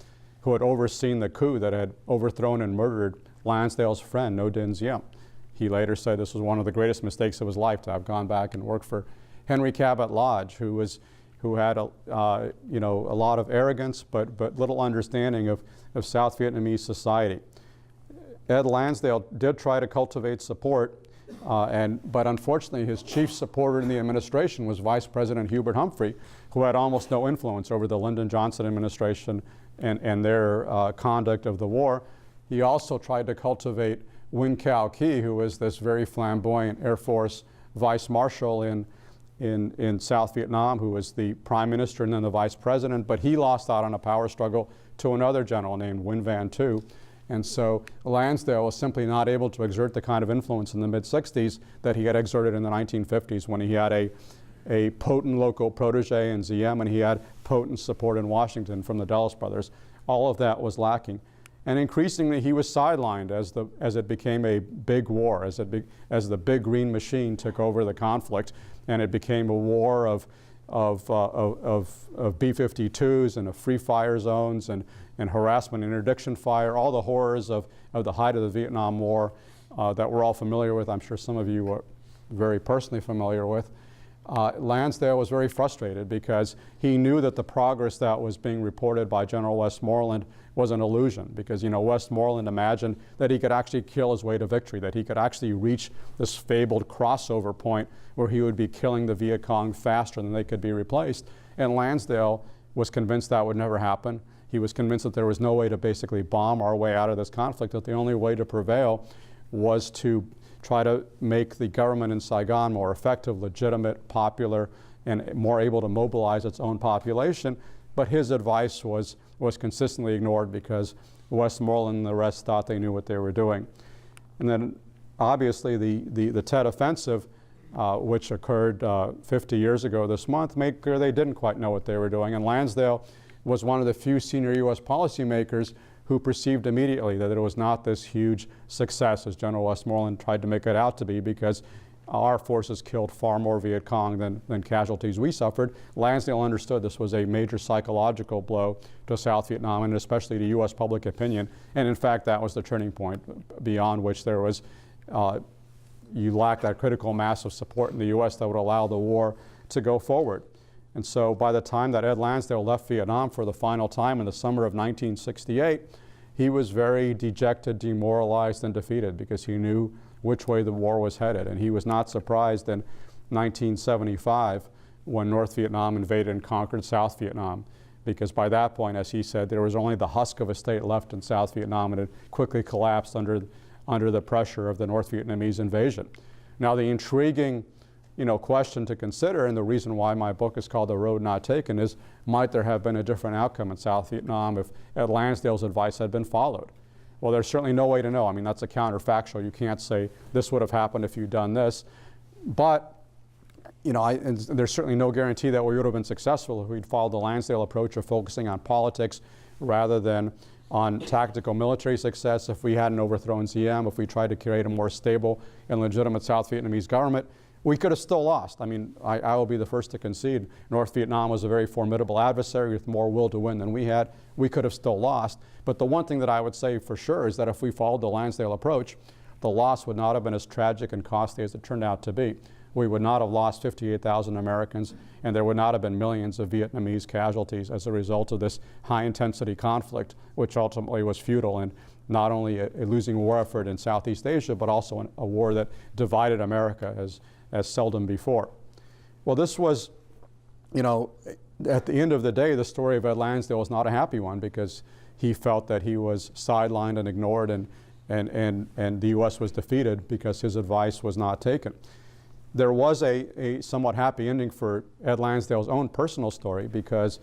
who had overseen the coup that had overthrown and murdered Lansdale's friend, No Dinh Diem. He later said this was one of the greatest mistakes of his life to have gone back and worked for Henry Cabot Lodge, who had a lot of arrogance but little understanding of South Vietnamese society. Ed Lansdale did try to cultivate support, but unfortunately his chief supporter in the administration was Vice President Hubert Humphrey, who had almost no influence over the Lyndon Johnson administration and their conduct of the war. He also tried to cultivate Win Cao Ki, who was this very flamboyant Air Force Vice Marshal in South Vietnam, who was the Prime Minister and then the Vice President, but he lost out on a power struggle to another general named Nguyen Van Tu. And so Lansdale was simply not able to exert the kind of influence in the mid-60s that he had exerted in the 1950s, when he had a potent local protege in Diem and he had potent support in Washington from the Dulles brothers. All of that was lacking. And increasingly he was sidelined as it became a big war, as the big green machine took over the conflict, and it became a war of B-52s and of free fire zones and harassment and interdiction fire, all the horrors of the height of the Vietnam War that we're all familiar with. I'm sure some of you are very personally familiar with. Lansdale was very frustrated because he knew that the progress that was being reported by General Westmoreland was an illusion, because Westmoreland imagined that he could actually kill his way to victory, that he could actually reach this fabled crossover point where he would be killing the Viet Cong faster than they could be replaced. And Lansdale was convinced that would never happen. He was convinced that there was no way to basically bomb our way out of this conflict, that the only way to prevail was to try to make the government in Saigon more effective, legitimate, popular, and more able to mobilize its own population. But his advice was consistently ignored because Westmoreland and the rest thought they knew what they were doing. And then obviously the Tet Offensive, which occurred 50 years ago this month, made clear they didn't quite know what they were doing. And Lansdale was one of the few senior U.S. policymakers who perceived immediately that it was not this huge success as General Westmoreland tried to make it out to be, because our forces killed far more Viet Cong than casualties we suffered. Lansdale understood this was a major psychological blow to South Vietnam, and especially to U.S. public opinion. And in fact, that was the turning point beyond which there was you lack that critical mass of support in the U.S. that would allow the war to go forward. And so by the time that Ed Lansdale left Vietnam for the final time in the summer of 1968, he was very dejected, demoralized, and defeated because he knew which way the war was headed. And he was not surprised in 1975 when North Vietnam invaded and conquered South Vietnam, because by that point, as he said, there was only the husk of a state left in South Vietnam, and it quickly collapsed under the pressure of the North Vietnamese invasion. Now, the intriguing question to consider, and the reason why my book is called The Road Not Taken, is might there have been a different outcome in South Vietnam if Ed Lansdale's advice had been followed? Well, there's certainly no way to know. I mean, that's a counterfactual. You can't say this would have happened if you'd done this. But, and there's certainly no guarantee that we would have been successful if we'd followed the Lansdale approach of focusing on politics rather than on tactical military success, if we hadn't overthrown Diem, if we tried to create a more stable and legitimate South Vietnamese government. We could have still lost. I mean, I will be the first to concede North Vietnam was a very formidable adversary with more will to win than we had. We could have still lost. But the one thing that I would say for sure is that if we followed the Lansdale approach, the loss would not have been as tragic and costly as it turned out to be. We would not have lost 58,000 Americans, and there would not have been millions of Vietnamese casualties as a result of this high-intensity conflict, which ultimately was futile and not only a losing war effort in Southeast Asia, but also a war that divided America as seldom before. Well, this was, at the end of the day, the story of Ed Lansdale was not a happy one because he felt that he was sidelined and ignored, and the U.S. was defeated because his advice was not taken. There was a somewhat happy ending for Ed Lansdale's own personal story, because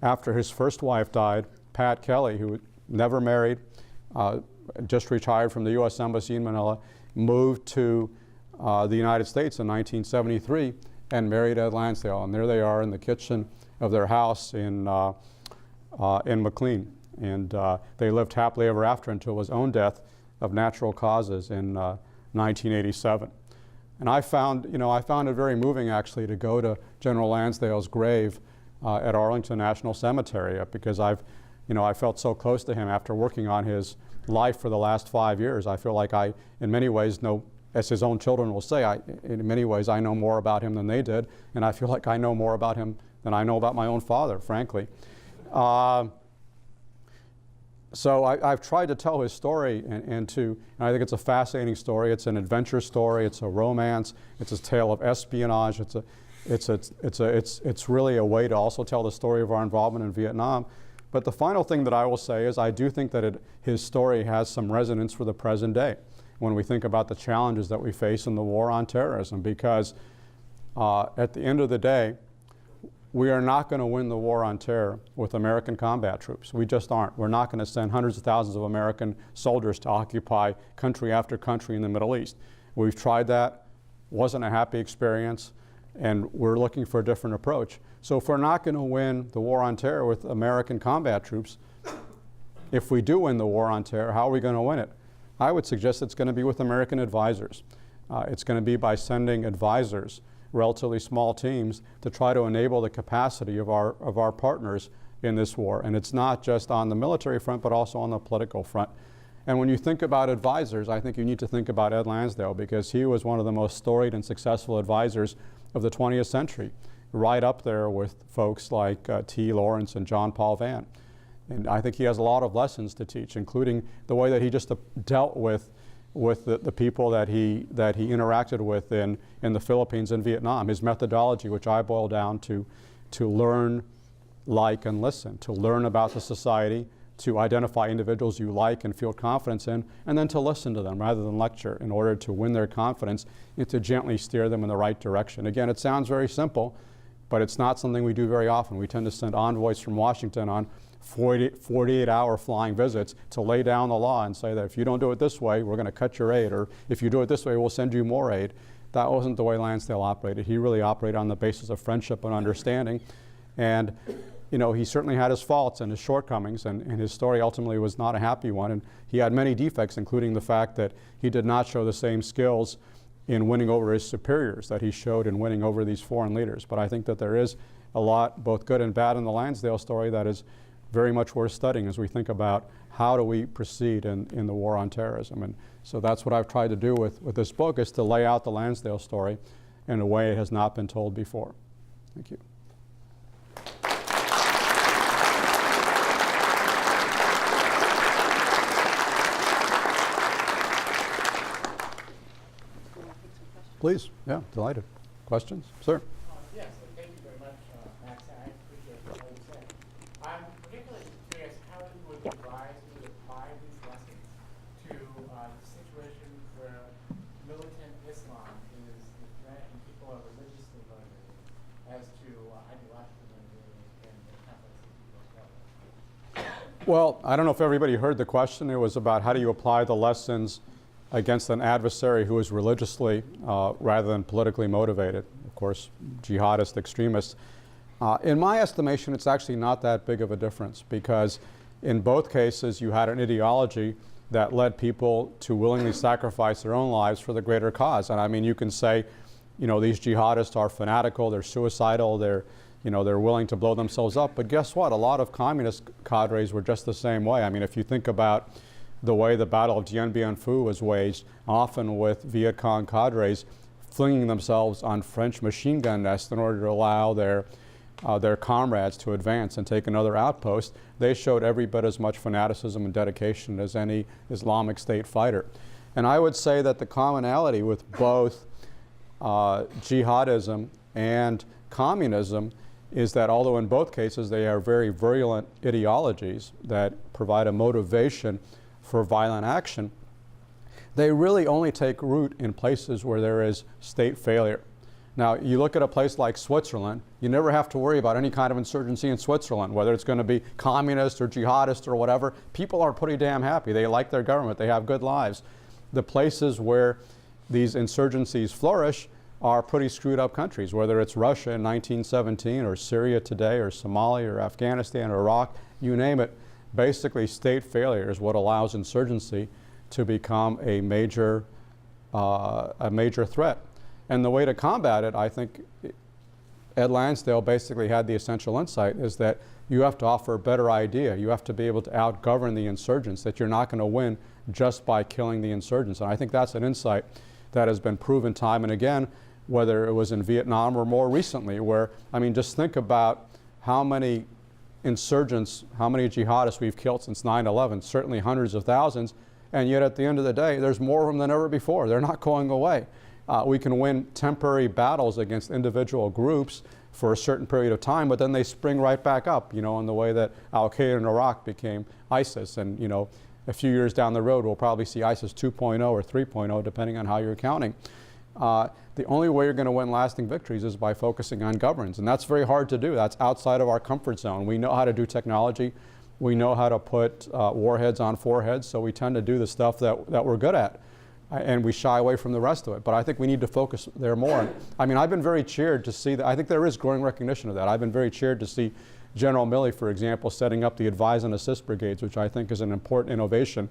after his first wife died, Pat Kelly, who never married, just retired from the U.S. Embassy in Manila, moved to the United States in 1973 and married Ed Lansdale. And there they are in the kitchen of their house in McLean. And they lived happily ever after until his own death of natural causes in 1987. And I found it very moving, actually, to go to General Lansdale's grave at Arlington National Cemetery, because I felt so close to him after working on his life for the last 5 years. I feel like I, in many ways, know, as his own children will say, in many ways I know more about him than they did, and I feel like I know more about him than I know about my own father, frankly. So I've tried to tell his story, and I think it's a fascinating story. It's an adventure story. It's a romance. It's a tale of espionage. It's really a way to also tell the story of our involvement in Vietnam. But the final thing that I will say is I do think that his story has some resonance for the present day when we think about the challenges that we face in the war on terrorism, because at the end of the day, we are not going to win the war on terror with American combat troops. We just aren't. We're not going to send hundreds of thousands of American soldiers to occupy country after country in the Middle East. We've tried that, wasn't a happy experience, and we're looking for a different approach. So if we're not going to win the war on terror with American combat troops, if we do win the war on terror, how are we going to win it? I would suggest it's going to be with American advisors. It's going to be by sending advisors, relatively small teams, to try to enable the capacity of our partners in this war. And it's not just on the military front, but also on the political front. And when you think about advisors, I think you need to think about Ed Lansdale, because he was one of the most storied and successful advisors of the 20th century, right up there with folks like T. Lawrence and John Paul Vann. And I think he has a lot of lessons to teach, including the way that he just dealt with the people that he interacted with in the Philippines and Vietnam. His methodology, which I boil down to learn, like, and listen, to learn about the society, to identify individuals you like and feel confidence in, and then to listen to them rather than lecture in order to win their confidence and to gently steer them in the right direction. Again, it sounds very simple, but it's not something we do very often. We tend to send envoys from Washington on 48-hour flying visits to lay down the law and say that if you don't do it this way, we're going to cut your aid, or if you do it this way, we'll send you more aid. That wasn't the way Lansdale operated. He really operated on the basis of friendship and understanding. And he certainly had his faults and his shortcomings, and his story ultimately was not a happy one. And he had many defects, including the fact that he did not show the same skills in winning over his superiors that he showed in winning over these foreign leaders. But I think that there is a lot, both good and bad, in the Lansdale story that is very much worth studying as we think about how do we proceed in the war on terrorism. And so that's what I've tried to do with this book, is to lay out the Lansdale story in a way it has not been told before. Thank you. Please, yeah, delighted. Questions? Sir? Yes, thank you very much, Max. I appreciate what you said. I'm particularly curious how you would advise me to apply these lessons to the situation where militant Islam is the threat and people are religiously motivated as to ideologically motivated in the conflicts that people are dealt with. Well, I don't know if everybody heard the question. It was about how do you apply the lessons against an adversary who is religiously rather than politically motivated, of course, jihadist extremists. In my estimation, it's actually not that big of a difference, because in both cases you had an ideology that led people to willingly sacrifice their own lives for the greater cause. And I mean, you can say, you know, these jihadists are fanatical, they're suicidal, they're willing to blow themselves up. But guess what? A lot of communist cadres were just the same way. I mean, if you think about the way the Battle of Dien Bien Phu was waged, often with Viet Cong cadres flinging themselves on French machine gun nests in order to allow their comrades to advance and take another outpost. They showed every bit as much fanaticism and dedication as any Islamic State fighter. And I would say that the commonality with both jihadism and communism is that although in both cases they are very virulent ideologies that provide a motivation for violent action, they really only take root in places where there is state failure. Now, you look at a place like Switzerland, you never have to worry about any kind of insurgency in Switzerland, whether it's going to be communist or jihadist or whatever. People are pretty damn happy. They like their government. They have good lives. The places where these insurgencies flourish are pretty screwed up countries, whether it's Russia in 1917 or Syria today or Somalia or Afghanistan or Iraq, you name it. Basically, state failure is what allows insurgency to become a major threat. And the way to combat it, I think Ed Lansdale basically had the essential insight, is that you have to offer a better idea. You have to be able to outgovern the insurgents, that you're not going to win just by killing the insurgents. And I think that's an insight that has been proven time and again, whether it was in Vietnam or more recently, where, I mean, just think about how many insurgents, how many jihadists we've killed since 9/11, certainly hundreds of thousands, and yet at the end of the day, there's more of them than ever before. They're not going away. We can win temporary battles against individual groups for a certain period of time, but then they spring right back up, you know, in the way that Al-Qaeda in Iraq became ISIS. And, you know, a few years down the road, we'll probably see ISIS 2.0 or 3.0, depending on how you're counting. The only way you're going to win lasting victories is by focusing on governance, and that's very hard to do. That's outside of our comfort zone. We know how to do technology. We know how to put warheads on foreheads, so we tend to do the stuff that we're good at, and we shy away from the rest of it. But I think we need to focus there more. I mean, I've been very cheered to see that. I think there is growing recognition of that. I've been very cheered to see General Milley, for example, setting up the Advise and Assist Brigades, which I think is an important innovation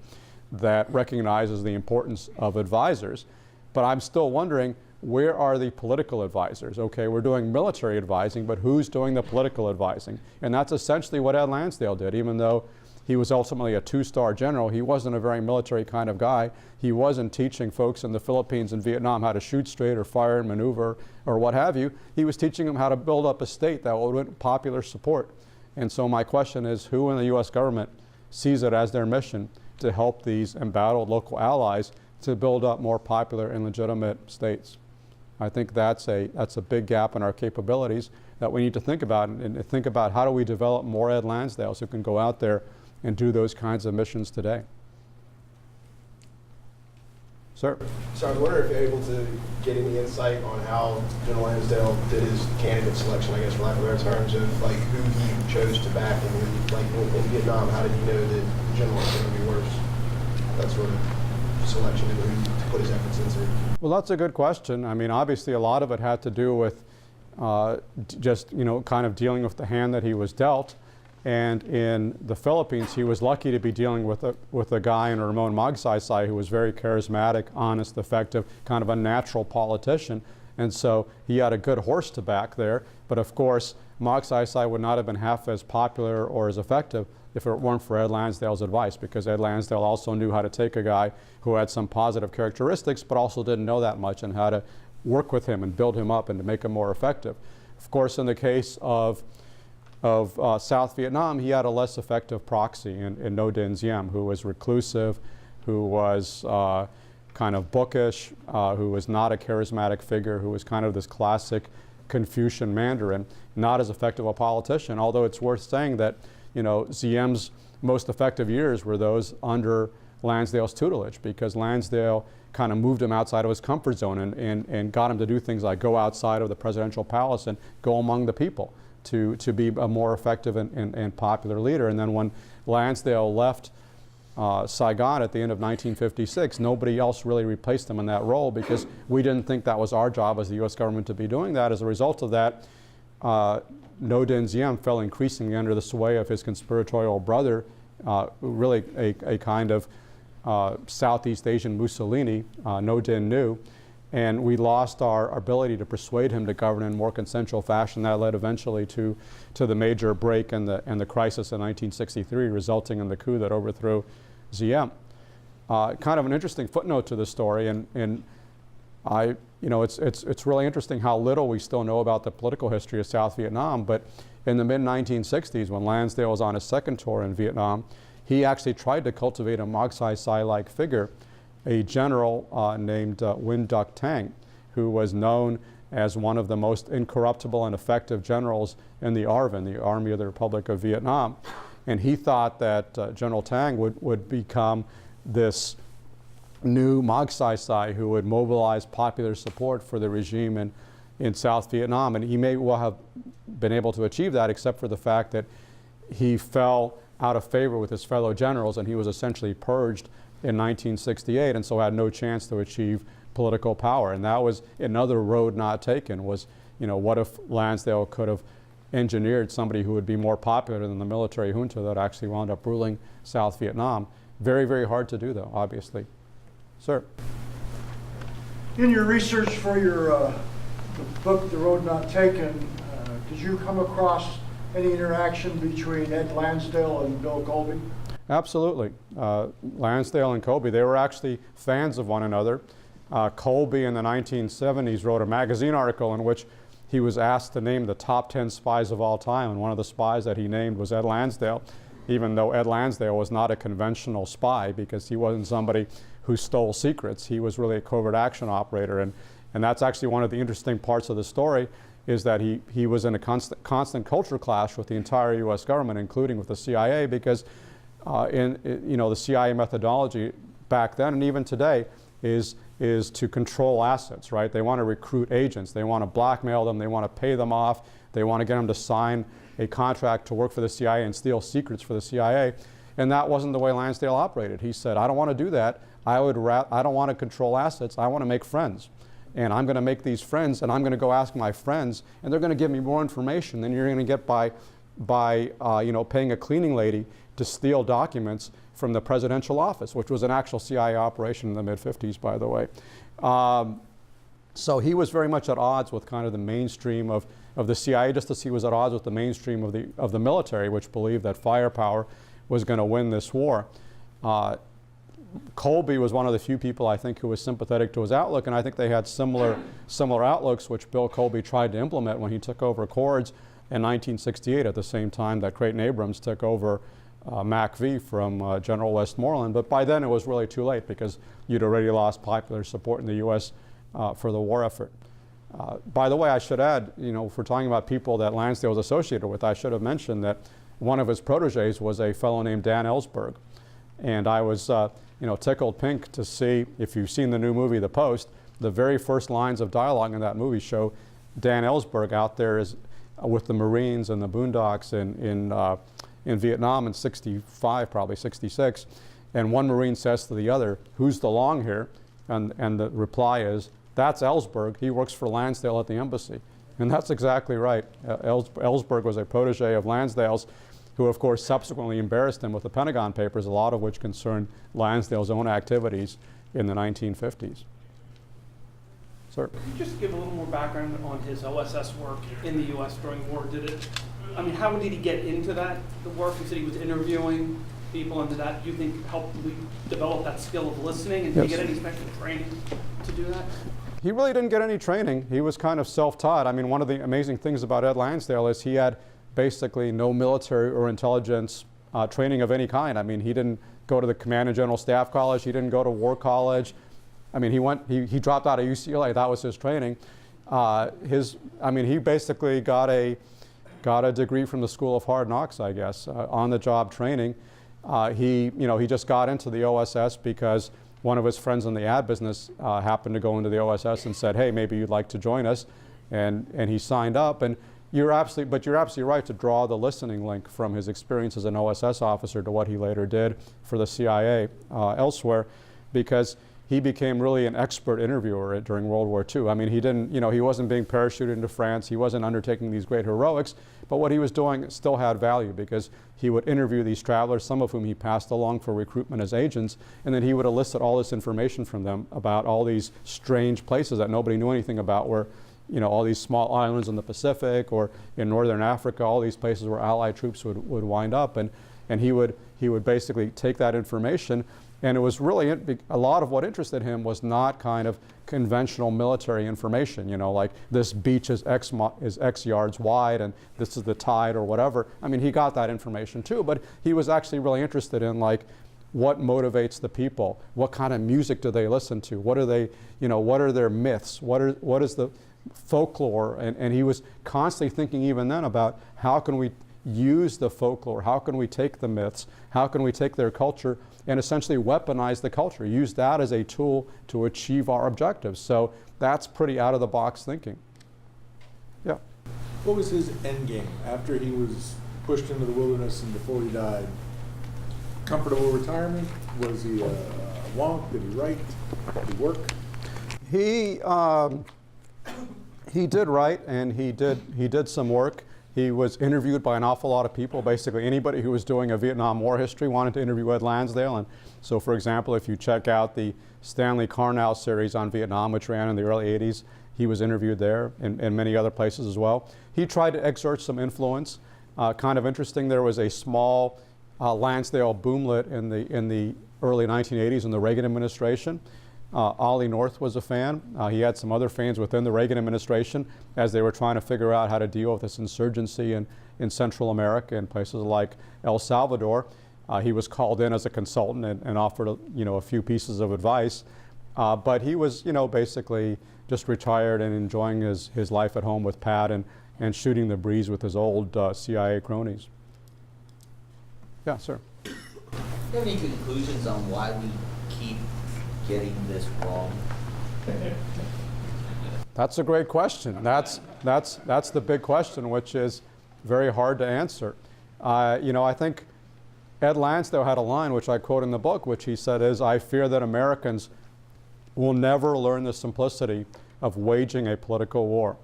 that recognizes the importance of advisors. But I'm still wondering, where are the political advisors? Okay, we're doing military advising, but who's doing the political advising? And that's essentially what Ed Lansdale did. Even though he was ultimately a two-star general, he wasn't a very military kind of guy. He wasn't teaching folks in the Philippines and Vietnam how to shoot straight or fire and maneuver or what have you. He was teaching them how to build up a state that would win popular support. And so my question is, who in the U.S. government sees it as their mission to help these embattled local allies to build up more popular and legitimate states? I think that's a big gap in our capabilities that we need to think about, and think about how do we develop more Ed Lansdales who can go out there and do those kinds of missions today. Sir? So I was wondering if you're able to get any insight on how General Lansdale did his candidate selection, I guess, for lack of better terms, of like who he chose to back, and like in Vietnam, how did he know that the general was going to be worse? That sort of selection and who to put his efforts into. Well, that's a good question. I mean, obviously a lot of it had to do with just, you know, kind of dealing with the hand that he was dealt. And in the Philippines, he was lucky to be dealing with a guy in Ramon Magsaysay who was very charismatic, honest, effective, kind of a natural politician. And so he had a good horse to back there. But of course, Mock Si would not have been half as popular or as effective if it weren't for Ed Lansdale's advice, because Ed Lansdale also knew how to take a guy who had some positive characteristics, but also didn't know that much, and how to work with him and build him up and to make him more effective. Of course, in the case of South Vietnam, he had a less effective proxy in Ngo Dinh, who was reclusive, who was kind of bookish, who was not a charismatic figure, who was kind of this classic Confucian Mandarin, not as effective a politician, although it's worth saying that, you know, Diem's most effective years were those under Lansdale's tutelage, because Lansdale kind of moved him outside of his comfort zone and got him to do things like go outside of the presidential palace and go among the people to be a more effective and popular leader. And then when Lansdale left Saigon at the end of 1956, nobody else really replaced him in that role, because we didn't think that was our job as the U.S. government to be doing that. As a result of that, Ngo Dinh fell increasingly under the sway of his conspiratorial brother, really a kind of Southeast Asian Mussolini, Ngo Dinh Nhu, and we lost our ability to persuade him to govern in more consensual fashion. That led eventually to the major break and the crisis in 1963, resulting in the coup that overthrew Diem. Kind of an interesting footnote to the story, and it's really interesting how little we still know about the political history of South Vietnam. But in the mid-1960s, when Lansdale was on his second tour in Vietnam, he actually tried to cultivate a Mock Si-like figure, a general named Nguyen Duc Thanh, who was known as one of the most incorruptible and effective generals in the ARVN, the Army of the Republic of Vietnam. And he thought that General Thanh would become this new Mock Si who would mobilize popular support for the regime in South Vietnam. And he may well have been able to achieve that, except for the fact that he fell out of favor with his fellow generals, and he was essentially purged in 1968, and so had no chance to achieve political power. And that was another road not taken, was, you know, what if Lansdale could have engineered somebody who would be more popular than the military junta that actually wound up ruling South Vietnam. Very, very hard to do, though, obviously. Sir? In your research for your the book, The Road Not Taken, did you come across any interaction between Ed Lansdale and Bill Colby? Absolutely. Lansdale and Colby, they were actually fans of one another. Colby in the 1970s wrote a magazine article in which he was asked to name the top 10 spies of all time, and one of the spies that he named was Ed Lansdale, even though Ed Lansdale was not a conventional spy, because he wasn't somebody who stole secrets. He was really a covert action operator, and that's actually one of the interesting parts of the story, is that he was in a constant culture clash with the entire U.S. government, including with the CIA, because the CIA methodology back then and even today is to control assets, right? They want to recruit agents, they want to blackmail them, they want to pay them off, they want to get them to sign a contract to work for the CIA and steal secrets for the CIA. And that wasn't the way Lansdale operated. He said, I don't want to do that. I don't want to control assets. I want to make friends. And I'm going to make these friends, and I'm going to go ask my friends, and they're going to give me more information than you're going to get by paying a cleaning lady to steal documents from the presidential office, which was an actual CIA operation in the mid-50s, by the way. So he was very much at odds with kind of the mainstream of the CIA, just as he was at odds with the mainstream of the military, which believed that firepower was going to win this war. Colby was one of the few people, I think, who was sympathetic to his outlook, and I think they had similar outlooks, which Bill Colby tried to implement when he took over Accords in 1968, at the same time that Creighton Abrams took over MACV from General Westmoreland. But by then it was really too late, because you'd already lost popular support in the U.S. For the war effort. By the way, I should add, if we're talking about people that Lansdale was associated with, I should have mentioned that one of his proteges was a fellow named Dan Ellsberg. And I was tickled pink to see, if you've seen the new movie, The Post, the very first lines of dialogue in that movie show Dan Ellsberg out there with the Marines and the boondocks in Vietnam in 65, probably 66. And one Marine says to the other, "Who's the long here?" And the reply is, "That's Ellsberg. He works for Lansdale at the embassy." And that's exactly right. Ellsberg was a protege of Lansdale's, who of course subsequently embarrassed him with the Pentagon Papers, a lot of which concerned Lansdale's own activities in the 1950s. Sir. Could you just give a little more background on his OSS work in the U.S. during war? I mean, how did he get into the work? You said he was interviewing people, and did that, do you think, help develop that skill of listening? And did he Yes. get any special training to do that? He really didn't get any training. He was kind of self-taught. I mean, one of the amazing things about Ed Lansdale is he had basically no military or intelligence training of any kind. I mean, he didn't go to the Command and General Staff College. He didn't go to War College. I mean, he dropped out of UCLA. That was his training. He basically got a degree from the School of Hard Knocks, I guess, on-the-job training. He just got into the OSS because one of his friends in the ad business happened to go into the OSS and said, "Hey, maybe you'd like to join us," and he signed up. And you're absolutely right to draw the listening link from his experience as an OSS officer to what he later did for the CIA elsewhere, because he became really an expert interviewer during World War II. I mean, he wasn't being parachuted into France. He wasn't undertaking these great heroics, but what he was doing still had value, because he would interview these travelers, some of whom he passed along for recruitment as agents, and then he would elicit all this information from them about all these strange places that nobody knew anything about, where all these small islands in the Pacific or in northern Africa, all these places where Allied troops would wind up, and he would basically take that information. And it was really, a lot of what interested him was not kind of conventional military information, like this beach is X yards wide and this is the tide or whatever. I mean, he got that information too, but he was actually really interested in, like, what motivates the people? What kind of music do they listen to? What are they, what are their myths? What is the folklore? And he was constantly thinking even then about how can we use the folklore? How can we take the myths? How can we take their culture and essentially weaponize the culture, use that as a tool to achieve our objectives? So that's pretty out-of-the-box thinking. Yeah. What was his end game after he was pushed into the wilderness and before he died? Comfortable retirement? Was he a wonk? Did he write? Did he work? He did write, and he did some work. He was interviewed by an awful lot of people. Basically, anybody who was doing a Vietnam War history wanted to interview Ed Lansdale. And so, for example, if you check out the Stanley Carnell series on Vietnam, which ran in the early 80s, he was interviewed there and many other places as well. He tried to exert some influence. Kind of interesting, there was a small Lansdale boomlet in the early 1980s in the Reagan administration. Ollie North was a fan. He had some other fans within the Reagan administration as they were trying to figure out how to deal with this insurgency in Central America and places like El Salvador. He was called in as a consultant and offered a few pieces of advice. But he was basically just retired and enjoying his life at home with Pat and shooting the breeze with his old CIA cronies. Yeah, sir. Do you have any conclusions on why we keep getting this wrong? That's a great question. That's the big question, which is very hard to answer. I think Ed Lansdale had a line, which I quote in the book, which he said is, "I fear that Americans will never learn the simplicity of waging a political war."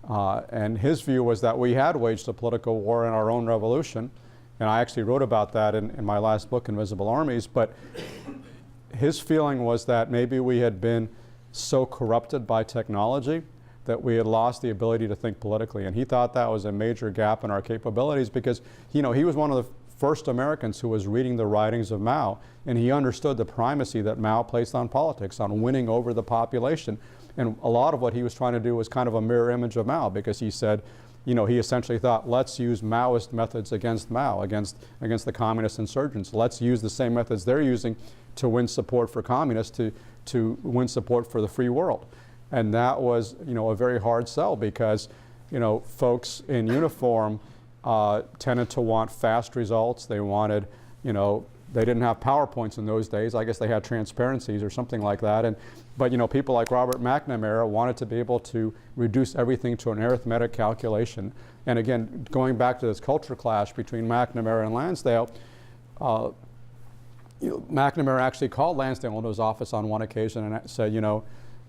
And his view was that we had waged a political war in our own revolution, and I actually wrote about that in my last book, Invisible Armies, but his feeling was that maybe we had been so corrupted by technology that we had lost the ability to think politically. And he thought that was a major gap in our capabilities, because he was one of the first Americans who was reading the writings of Mao, and he understood the primacy that Mao placed on politics, on winning over the population. And a lot of what he was trying to do was kind of a mirror image of Mao, because he said, he essentially thought, let's use Maoist methods against Mao, against the communist insurgents. Let's use the same methods they're using to win support for communists, to win support for the free world. And that was, a very hard sell, because, folks in uniform tended to want fast results. They wanted, they didn't have PowerPoints in those days. I guess they had transparencies or something like that. But people like Robert McNamara wanted to be able to reduce everything to an arithmetic calculation. And again, going back to this culture clash between McNamara and Lansdale, McNamara actually called Lansdale into his office on one occasion and said,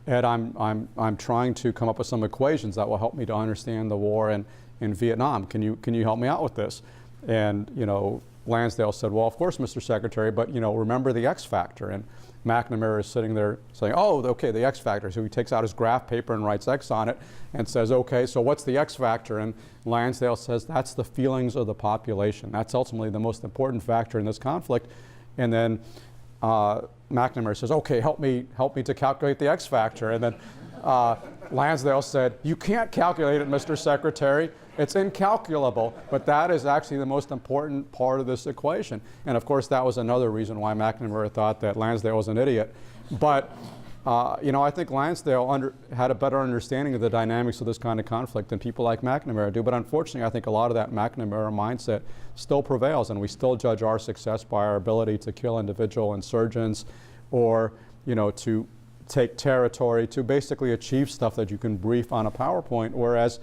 Ed, I'm trying to come up with some equations that will help me to understand the war in Vietnam. Can you help me out with this? And Lansdale said, well, of course, Mr. Secretary, but remember the X factor. And McNamara is sitting there saying, oh, okay, the X factor. So he takes out his graph paper and writes X on it and says, okay, so what's the X factor? And Lansdale says, that's the feelings of the population. That's ultimately the most important factor in this conflict. And then McNamara says, okay, help me to calculate the X factor. And then Lansdale said, you can't calculate it, Mr. Secretary. It's incalculable, but that is actually the most important part of this equation. And of course, that was another reason why McNamara thought that Lansdale was an idiot. But I think Lansdale had a better understanding of the dynamics of this kind of conflict than people like McNamara do. But unfortunately, I think a lot of that McNamara mindset still prevails, and we still judge our success by our ability to kill individual insurgents, or to take territory, to basically achieve stuff that you can brief on a PowerPoint, whereas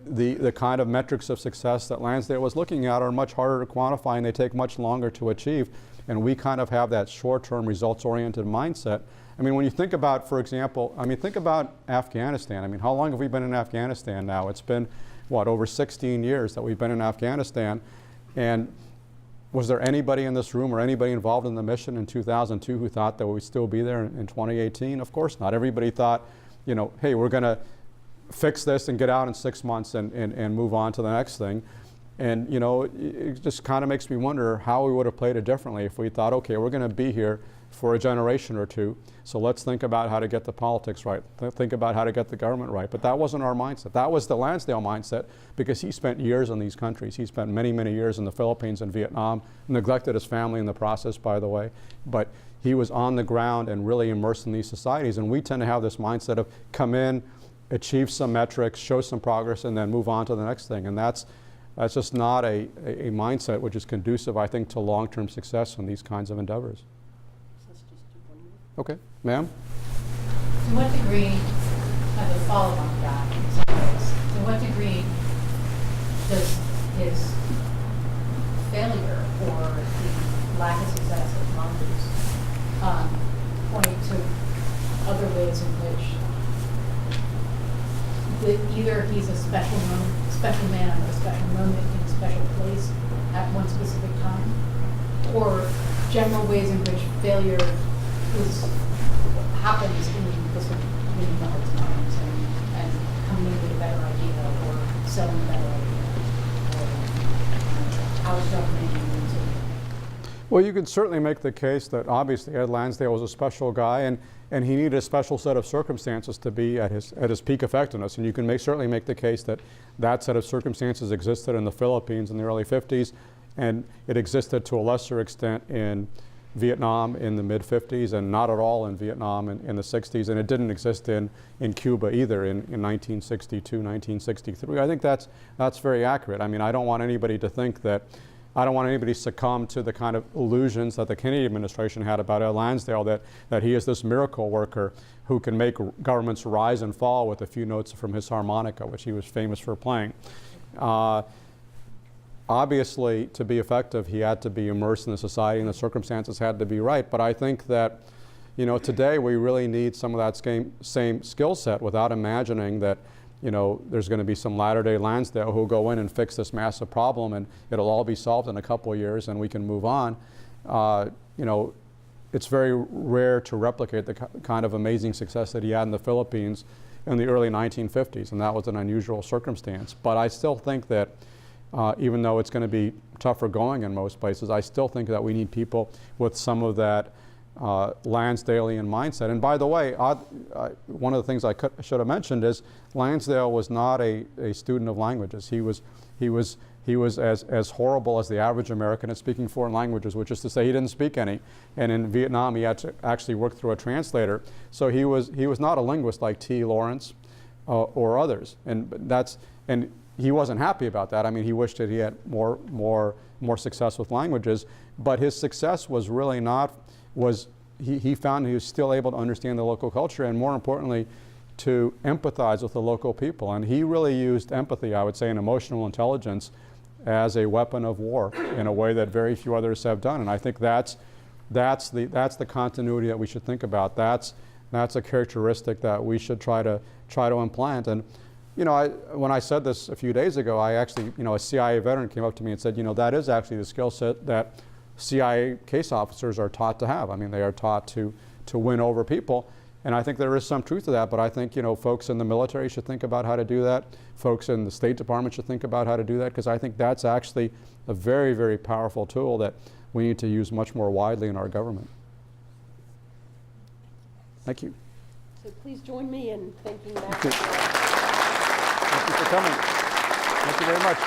the kind of metrics of success that Lansdale was looking at are much harder to quantify, and they take much longer to achieve. And we kind of have that short-term, results-oriented mindset. I mean, when you think about, for example, think about Afghanistan. I mean, how long have we been in Afghanistan now? It's been, over 16 years that we've been in Afghanistan. And was there anybody in this room or anybody involved in the mission in 2002 who thought that we'd still be there in 2018? Of course not. Everybody thought, hey, we're going to fix this and get out in 6 months and move on to the next thing. And it just kind of makes me wonder how we would have played it differently if we thought, okay, we're going to be here for a generation or two, so let's think about how to get the politics right, think about how to get the government right. But that wasn't our mindset. That was the Lansdale mindset, because he spent years in these countries. He spent many, many years in the Philippines and Vietnam, neglected his family in the process, by the way. But he was on the ground and really immersed in these societies. And we tend to have this mindset of come in, achieve some metrics, show some progress, and then move on to the next thing. And that's just not a mindset which is conducive, I think, to long-term success in these kinds of endeavors. Okay, ma'am? To what degree, as a follow-on to that, in some ways, to what degree does his failure or the lack of success of Mongoose point to other ways in which either he's a special man at a special moment in a special place at one specific time, or general ways in which failure happens in the sort of winning the hearts and minds and coming in with a better idea or selling a better idea or out-governing. Well, you can certainly make the case that obviously Ed Lansdale was a special guy, and he needed a special set of circumstances to be at his peak effectiveness. And you can certainly make the case that that set of circumstances existed in the Philippines in the early 50s, and it existed to a lesser extent in Vietnam in the mid-50s, and not at all in Vietnam in the 60s, and it didn't exist in Cuba either in 1962, 1963. I think that's very accurate. I mean, I don't want anybody to succumb to the kind of illusions that the Kennedy administration had about Ed Lansdale, that he is this miracle worker who can make governments rise and fall with a few notes from his harmonica, which he was famous for playing. Obviously, to be effective, he had to be immersed in the society, and the circumstances had to be right. But I think that, today we really need some of that same skill set, without imagining that, there's going to be some latter-day Lansdale who'll go in and fix this massive problem, and it'll all be solved in a couple of years, and we can move on. It's very rare to replicate the kind of amazing success that he had in the Philippines in the early 1950s, and that was an unusual circumstance. But I still think that even though it's going to be tougher going in most places, I still think that we need people with some of that Lansdalean mindset. And by the way, one of the things I should have mentioned is Lansdale was not a student of languages. He was as horrible as the average American at speaking foreign languages, which is to say he didn't speak any. And in Vietnam, he had to actually work through a translator. So he was not a linguist like T. Lawrence or others. And he wasn't happy about that. I mean, he wished that he had more success with languages, but his success was really he found he was still able to understand the local culture, and more importantly, to empathize with the local people. And he really used empathy, I would say, and emotional intelligence as a weapon of war in a way that very few others have done. And I think that's the continuity that we should think about. That's a characteristic that we should try to implant. And you know, when I said this a few days ago, I actually, you know, a CIA veteran came up to me and said, you know, that is actually the skill set that CIA case officers are taught to have. I mean, they are taught to win over people. And I think there is some truth to that, but I think, you know, folks in the military should think about how to do that. Folks in the State Department should think about how to do that, because I think that's actually a very, very powerful tool that we need to use much more widely in our government. Thank you. So please join me in thanking Matt. Thank you for coming. Thank you very much.